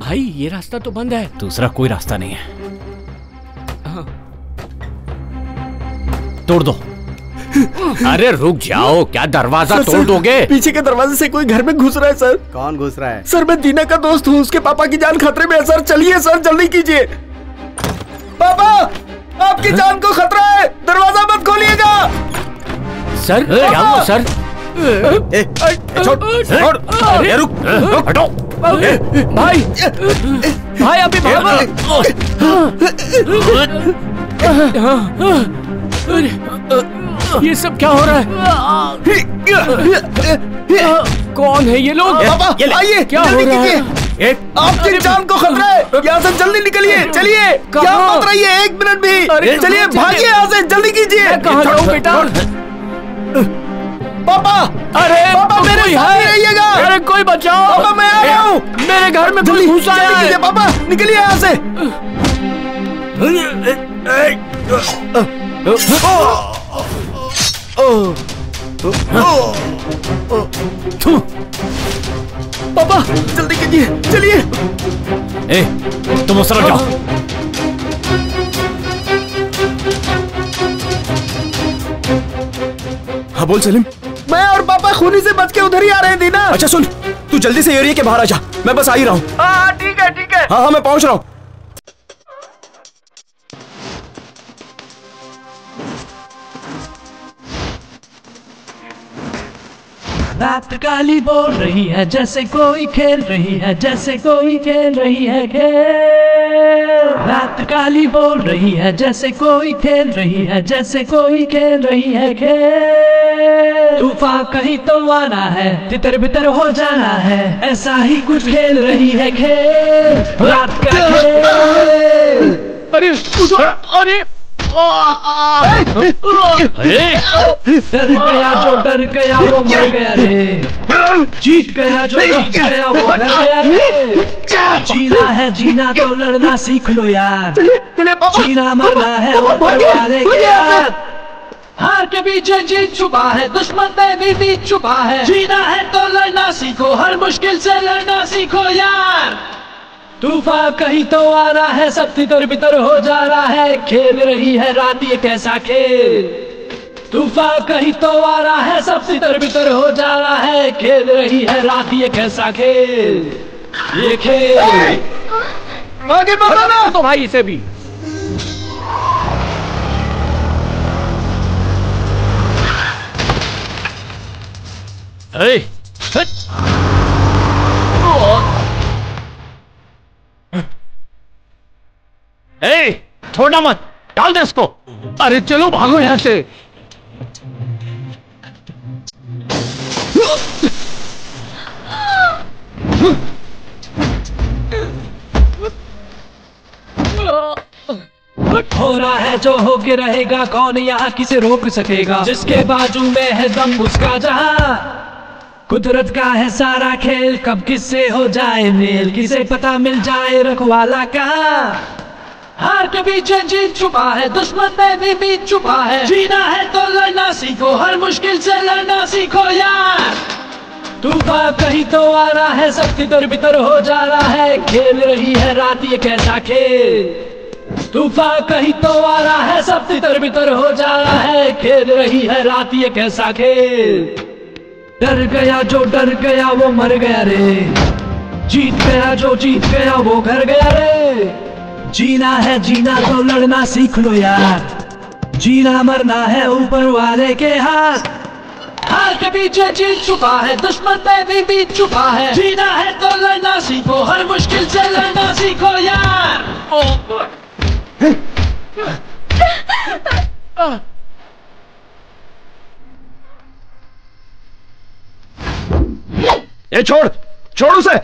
भाई, ये रास्ता तो बंद है। दूसरा कोई रास्ता नहीं है। तोड़ दो। अरे रुक जाओ, क्या दरवाजा तोड़ दोगे? पीछे के दरवाजे से कोई घर में घुस रहा है सर। कौन घुस रहा है? सर मैं दीना का दोस्त हूँ, उसके पापा की जान खतरे में है सर। चलिए सर, जल्दी कीजिए। पापा, आपकी जान को खतरा है, दरवाजा मत खोलिएगा। सर क्या हुआ सर? छोड़, रुक, हटो। भाई, भाई अभी ये सब क्या हो रहा है? कौन है ये लोग? पापा आइए, क्या हो रहा है? आपकी जान को खतरा है, यहाँ से जल्दी निकलिए। चलिए, यहाँ मत रहिए 1 मिनट भी। चलिए भागिए यहाँ से, जल्दी कीजिए। कहाँ जाऊँ बेटा? पापा, अरे पापा मेरे साथ रहिएगा। अरे कोई बचाओ। पापा मैं आ रहा हूँ। मेरे घर में कोई घुसा है। पापा निकलिए यहाँ से। पापा जल्दी कीजिए, चलिए। तुम उस तरफ जाओ। हाँ बोल सलीम। मैं और पापा खूनी से बच के उधर ही आ रहे हैं दीना। अच्छा सुन, तू जल्दी से एरिया के बाहर आ जा, मैं बस आ ही रहा हूँ। हाँ ठीक है ठीक है। हाँ मैं पहुँच रहा हूँ। रात काली बोल रही है जैसे कोई खेल रही है, जैसे कोई खेल रही है खेल। रात काली बोल रही है जैसे कोई खेल रही है, जैसे कोई खेल रही है खेल। तूफान कहीं तो आना है, तितर बितर हो जाना है, ऐसा ही कुछ खेल रही है खेल। रात का खेल। अरे अरे डर गया जो डर गया वो मर गया रे, जीत गया जो जीत गया वो मर गया रे। जीना है जीना तो लड़ना सीख लो यार, जीना मरना है वो परवाने के यार। हार के पीछे जीत छुपा है, दुश्मन में भी जीत छुपा है। जीना है तो लड़ना सीखो, हर मुश्किल से लड़ना सीखो यार। तूफान कहीं तो आ रहा है, सब तितर बितर हो जा रहा है, खेल रही है रात ये कैसा खेल। तूफान कहीं तो आ रहा है, सब तितर बितर हो जा रहा है, खेल रही है रात ये कैसा खेल। ये खेल आगे बढ़ो तो भाई इसे भी। छोड़ना मत, डाल दे इसको। अरे चलो भागो यहां से। हो रहा है जो हो के रहेगा, कौन यहाँ किसे रोक सकेगा। जिसके बाजू में है दम उसका जहां, कुदरत का है सारा खेल, कब किससे हो जाए मेल, किसे पता मिल जाए रखवाला कहाँ। हार के पीछे जीत छुपा है, दुश्मन में भी बीत छुपा है। जीना है तो लड़ना सीखो, हर मुश्किल से लड़ना सीखो यार। तूफान कहीं तो आ रहा है, सब तितर बितर हो जा रहा है, खेल रही है रात ये कैसा खेल। तूफान कहीं तो आ रहा है, सब तितर बितर हो जा रहा है, खेल रही है रात ये कैसा खेल। डर गया जो डर गया वो मर गया रे, जीत गया जो जीत गया वो घर गया रे। जीना है जीना तो लड़ना सीख लो यार, जीना मरना है ऊपर वाले के हाथ। हार के पीछे जीत छुपा है, दुश्मन पे भी बीत छुपा है। जीना है तो लड़ना सीखो, हर मुश्किल से लड़ना सीखो यार। ये छोड़, छोड़ उसे।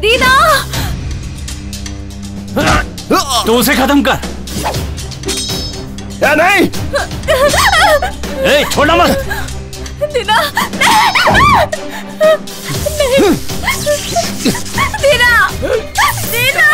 दीदा, तो उसे खत्म कर। या नहीं, छोड़ना मत। दीदा, नहीं, दीदा, दीदा।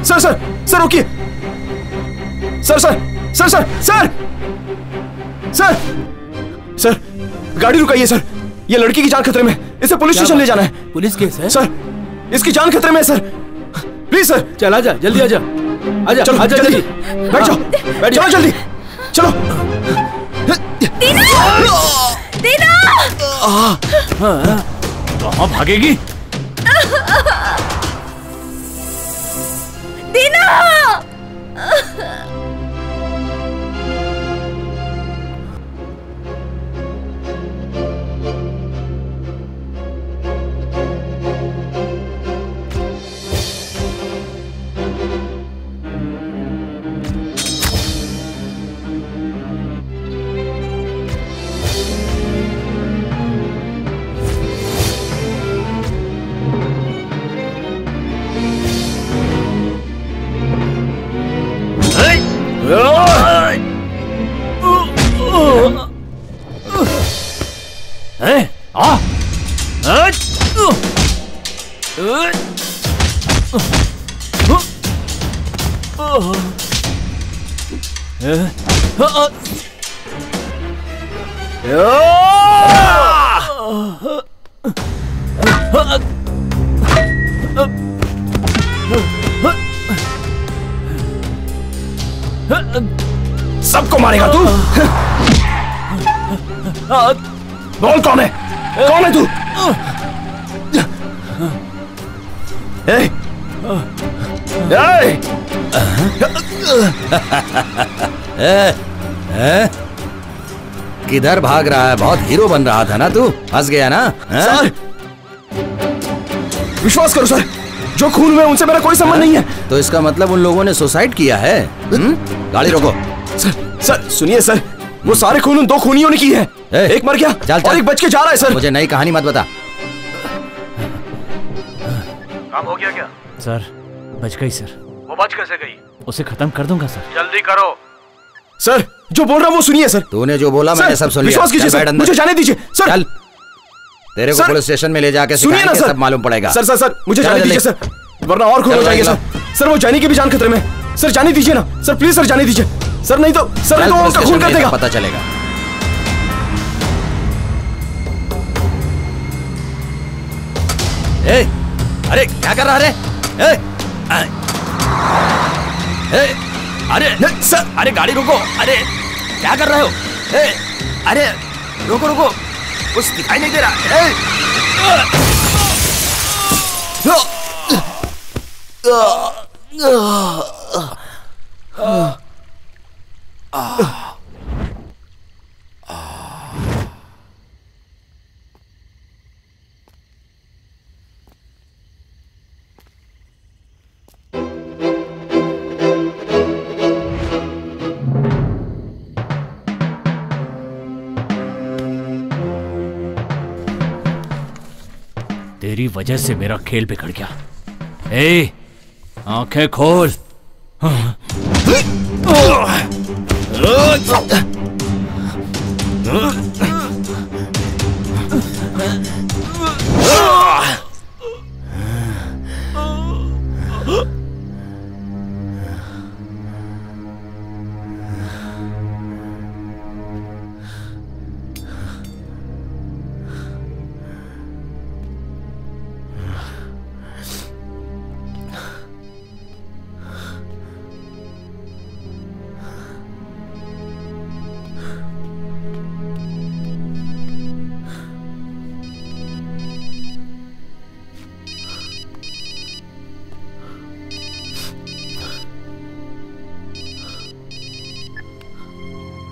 सर सर सर रोकिए। Sir sir sir sir sir sir sir गाड़ी रुकाइए सर, ये लड़की की जान खतरे में, इसे पुलिस स्टेशन ले जाना है। पुलिस केस है सर, इसकी जान खतरे में है सर, प्लीज सर। चल आजा, जल्दी आजा, आजा, चलो आजा जल्दी, जल्दी। बैठ जाओ, बैठ जाओ जल्दी, चलो। दीदा, कहाँ भागेगी? दीना। सबको मारेगा तू? बोल कौन है, कौन है तू? किधर भाग रहा है? बहुत हीरो बन रहा था ना तू, फंस गया ना? सर, विश्वास करो सर, जो खून हुए उनसे मेरा कोई संबंध नहीं है। तो इसका मतलब उन लोगों ने सुसाइड किया है। गाड़ी रोको। सर सुनिए सर, वो सारे खून उन 2 खूनियों ने की है। एक मर गया और एक बच के जा रहा है सर। मुझे नई कहानी मत बता। काम हो गया क्या? सर बच गई सर। वो बच कैसे गई? उसे खत्म कर दूंगा सर। जल्दी करो सर, जो बोल रहा हूँ वो सुनिए सर। तूने जो बोला मैंने सब सुन लिया। विश्वास कीजिए सर, मुझे जाने दीजिए सर। चल, तेरे को पुलिस स्टेशन में ले जाके सिखाएंगे, सब मालूम पड़ेगा। सर सर सर मुझे जाने दीजिए सर, वरना और खून हो जाएंगे सर। सर वो जानी की भी जान खतरे में। सर जाने दीजिए ना सर, प्लीज सर जाने दीजिए सर, नहीं तो उनका खून कर देगा। पता चलेगा। ए, अरे क्या कर रहा है? अरे सर, अरे गाड़ी रोको। अरे क्या कर रहे हो? अरे रोको रोको, कुछ दिखाई नहीं दे रहा। तेरी वजह से मेरा खेल बिगड़ गया। ए, आंखें खोल।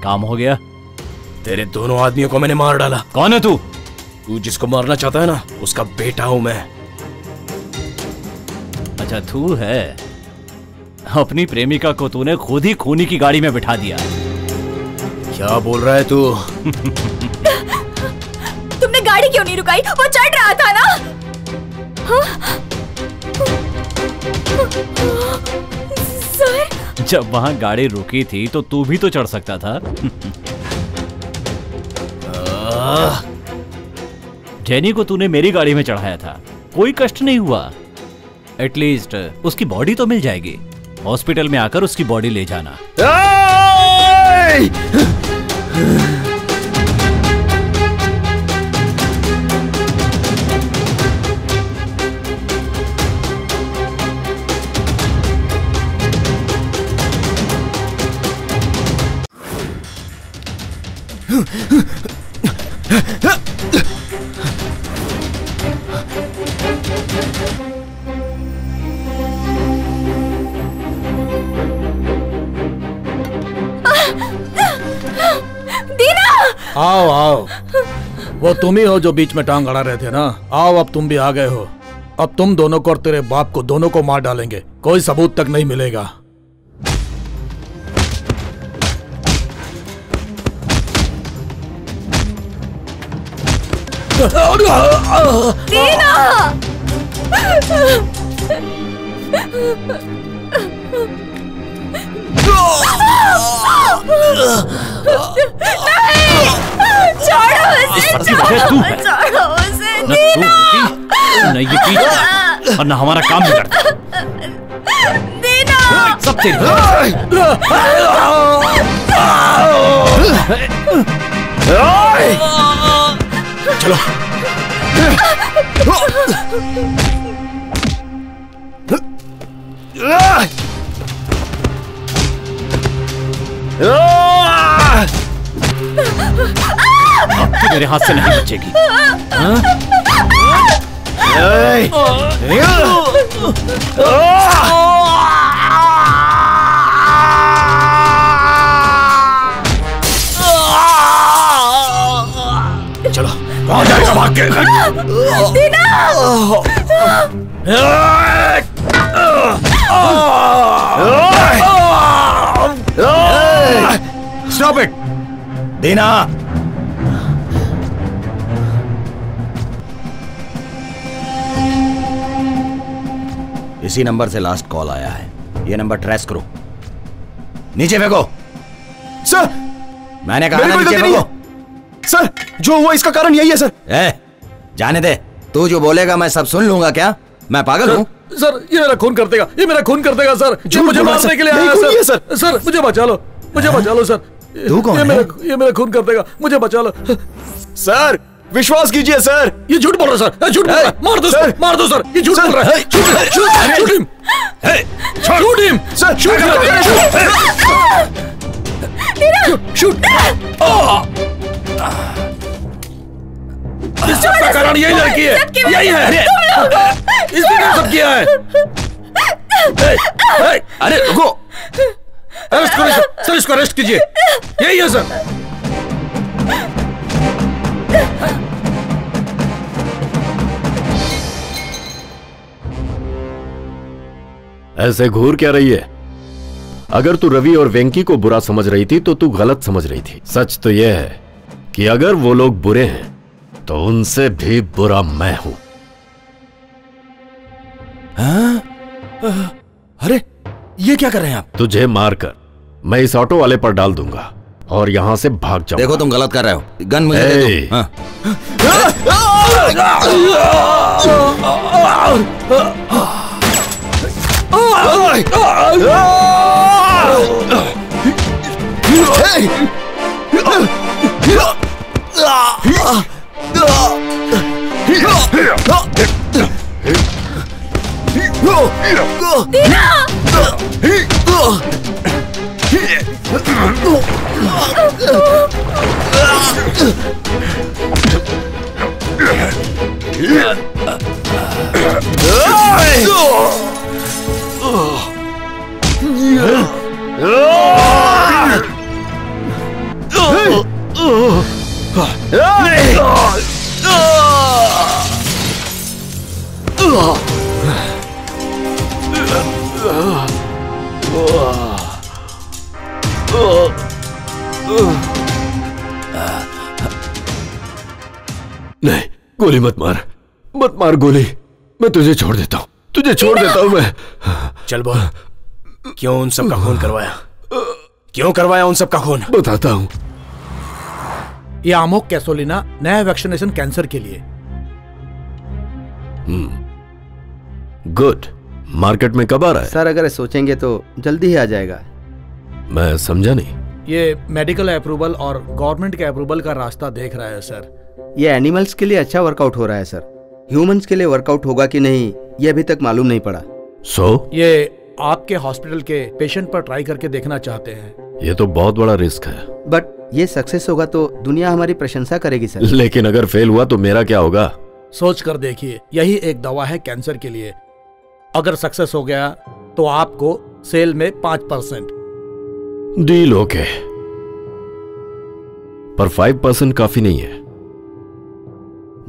काम हो गया। तेरे दोनों आदमियों को मैंने मार डाला। कौन है तू? तू जिसको मारना चाहता है ना, उसका बेटा हूं मैं। अच्छा तू है। अपनी प्रेमिका को तूने खुद ही खूनी की गाड़ी में बिठा दिया। क्या बोल रहा है तू? तुमने गाड़ी क्यों नहीं रुकाई? वो चढ़ रहा था ना। सर, जब वहां गाड़ी रुकी थी तो तू भी तो चढ़ सकता था। जेनी को तूने मेरी गाड़ी में चढ़ाया था, कोई कष्ट नहीं हुआ। एटलीस्ट उसकी बॉडी तो मिल जाएगी। हॉस्पिटल में आकर उसकी बॉडी ले जाना। आओ आओ, वो तुम ही हो जो बीच में टांग अड़ा रहे थे ना। आओ अब तुम भी आ गए हो। अब तुम दोनों को और तेरे बाप को दोनों को मार डालेंगे, कोई सबूत तक नहीं मिलेगा। न यकीन और न हमारा काम बिगड़ता। सब तेरी चलो। अब तू मेरे हाथ से नहीं बचेगी। चलो, कहाँ जाएगा भाग के? स्टॉप इट दीना। इसी नंबर से लास्ट कॉल आया है, ये नंबर ट्रेस करो। नीचे फेंको। सर मैंने कहा ना नीचे फेंको। सर जो हुआ इसका कारण यही है सर। जाने दे, तू जो बोलेगा मैं सब सुन लूंगा क्या? मैं पागल हूँ? सर ये मेरा खून कर देगा, ये मेरा खून कर देगा सर। ये मुझे मारने के लिए आया है सर। सर मुझे बचा लो, मुझे बचा लो सर। तू कौन है? ये मेरा खून कर देगा, मुझे बचा लो सर। विश्वास कीजिए सर, ये झूठ बोल रहा है सर, झूठ बोल रहा है। मार दो सर, मार दो सर, ये झूठ बोल रहा है। Shoot him, shoot him sir, shoot shoot. इस सब का कारण यही लड़की है, यही है, इसने सब किया है। अरे रुको, अरेस्ट करो सर, इसको अरेस्ट कीजिए, यही है सर। ऐसे घूर क्या रही है? अगर तू रवि और वेंकी को बुरा समझ रही थी तो तू गलत समझ रही थी। सच तो यह है कि अगर वो लोग बुरे हैं तो उनसे भी बुरा मैं हूं। अरे ये क्या कर रहे हैं आप? तुझे मारकर मैं इस ऑटो वाले पर डाल दूंगा और यहां से भाग जाऊंगा। देखो तुम गलत कर रहे हो, गन मुझे दे दो। हाँ। नहीं, गोली मत मार, मत मार गोली। मैं तुझे छोड़ देता हूं, तुझे छोड़ देता हूं मैं। चल बोल, क्यों उन सब का खून करवाया? क्यों करवाया उन सब का खून? बताता हूं। ये आमोक कैसोलिना नया वैक्सीनेशन कैंसर के लिए। गुड। मार्केट में कब आ रहा है? सर अगर सोचेंगे तो जल्दी ही आ जाएगा। मैं समझा नहीं। ये मेडिकल अप्रूवल और गवर्नमेंट के अप्रूवल का रास्ता देख रहा है सर। ये एनिमल्स के लिए अच्छा वर्कआउट हो रहा है सर। ह्यूमंस के लिए वर्कआउट होगा कि नहीं ये अभी तक मालूम नहीं पड़ा। ये आपके हॉस्पिटल के पेशेंट पर ट्राई करके देखना चाहते हैं। ये तो बहुत बड़ा रिस्क है। बट ये सक्सेस होगा तो दुनिया हमारी प्रशंसा करेगी सर। लेकिन अगर फेल हुआ तो मेरा क्या होगा? सोच कर देखिए, यही एक दवा है कैंसर के लिए। अगर सक्सेस हो गया तो आपको सेल में 5%। डील ओके, पर 5% काफी नहीं है।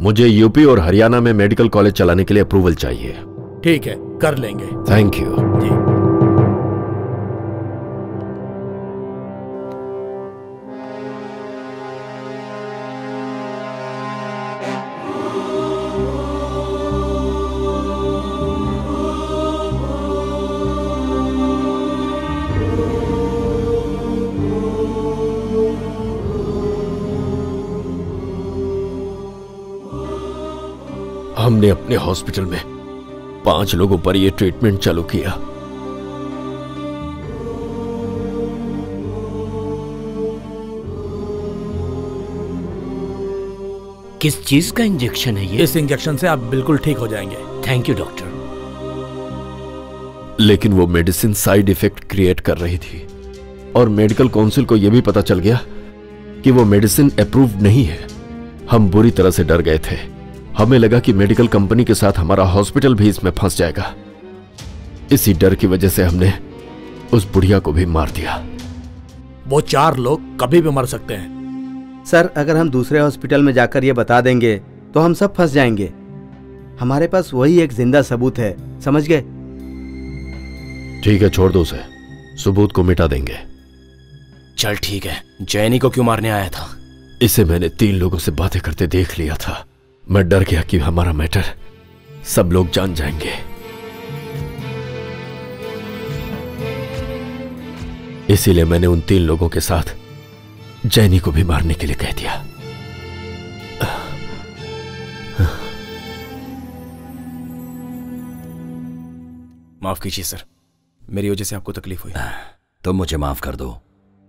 मुझे यूपी और हरियाणा में मेडिकल कॉलेज चलाने के लिए अप्रूवल चाहिए। ठीक है, कर लेंगे। थैंक यू जी। हमने अपने हॉस्पिटल में 5 लोगों पर यह ट्रीटमेंट चालू किया। किस चीज का इंजेक्शन है ये? इस इंजेक्शन से आप बिल्कुल ठीक हो जाएंगे। Thank you doctor. लेकिन वो मेडिसिन साइड इफेक्ट क्रिएट कर रही थी और मेडिकल काउंसिल को यह भी पता चल गया कि वो मेडिसिन अप्रूव्ड नहीं है। हम बुरी तरह से डर गए थे। हमें लगा कि मेडिकल कंपनी के साथ हमारा हॉस्पिटल भी इसमें फंस जाएगा। इसी डर की वजह से हमने उस बुढ़िया को भी मार दिया। वो 4 लोग कभी भी मर सकते हैं। सर अगर हम दूसरे हॉस्पिटल में जाकर ये बता देंगे तो हम सब फंस जाएंगे। हमारे पास वही एक जिंदा सबूत है, समझ गए? ठीक है, छोड़ दो उसे, सबूत को मिटा देंगे। चल ठीक है, जैनी को क्यों मारने आया था? इसे मैंने 3 लोगों से बातें करते देख लिया था। मैं डर गया कि हमारा मैटर सब लोग जान जाएंगे, इसीलिए मैंने उन 3 लोगों के साथ जैनी को भी मारने के लिए कह दिया। माफ कीजिए सर, मेरी वजह से आपको तकलीफ हुई। तुम मुझे माफ कर दो,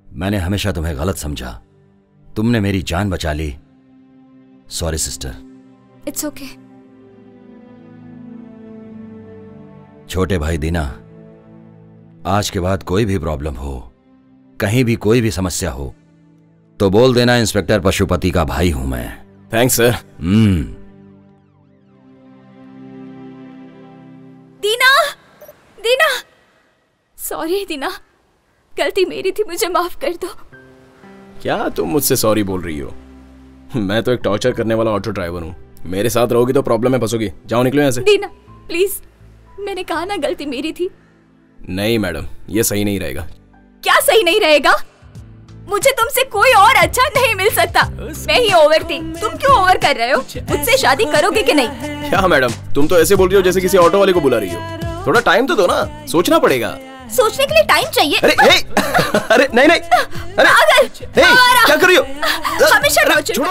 मैंने हमेशा तुम्हें गलत समझा। तुमने मेरी जान बचा ली। Sorry sister. It's okay. छोटे भाई दीना, आज के बाद कोई भी प्रॉब्लम हो, कहीं भी कोई भी समस्या हो, तो बोल देना इंस्पेक्टर पशुपति का भाई हूं मैं। Thanks sir. Dina, Dina, sorry Dina, गलती मेरी थी, मुझे माफ कर दो। क्या तुम मुझसे सॉरी बोल रही हो? मैं तो एक टॉर्चर करने वाला ऑटो ड्राइवर हूँ। मेरे साथ रहोगी तो प्रॉब्लम में फंसोगी। जाओ, निकलो यहाँ से। दीना प्लीज, मैंने कहा ना गलती मेरी थी। नहीं मैडम, ये सही नहीं रहेगा। क्या सही नहीं रहेगा? मुझे तुमसे कोई और अच्छा नहीं मिल सकता। मैं ही ओवर थी, तुम क्यों ओवर कर रहे हो? मुझसे शादी करोगे कि नहीं? क्या मैडम, तुम तो ऐसे बोल रही हो जैसे किसी ऑटो वाले को बुला रही हो। थोड़ा टाइम तो दो ना, सोचना पड़ेगा। सोचने के लिए टाइम चाहिए। अरे अरे नहीं नहीं, अरे पागल, क्या कर रही हो? हमेशा टॉर्चर।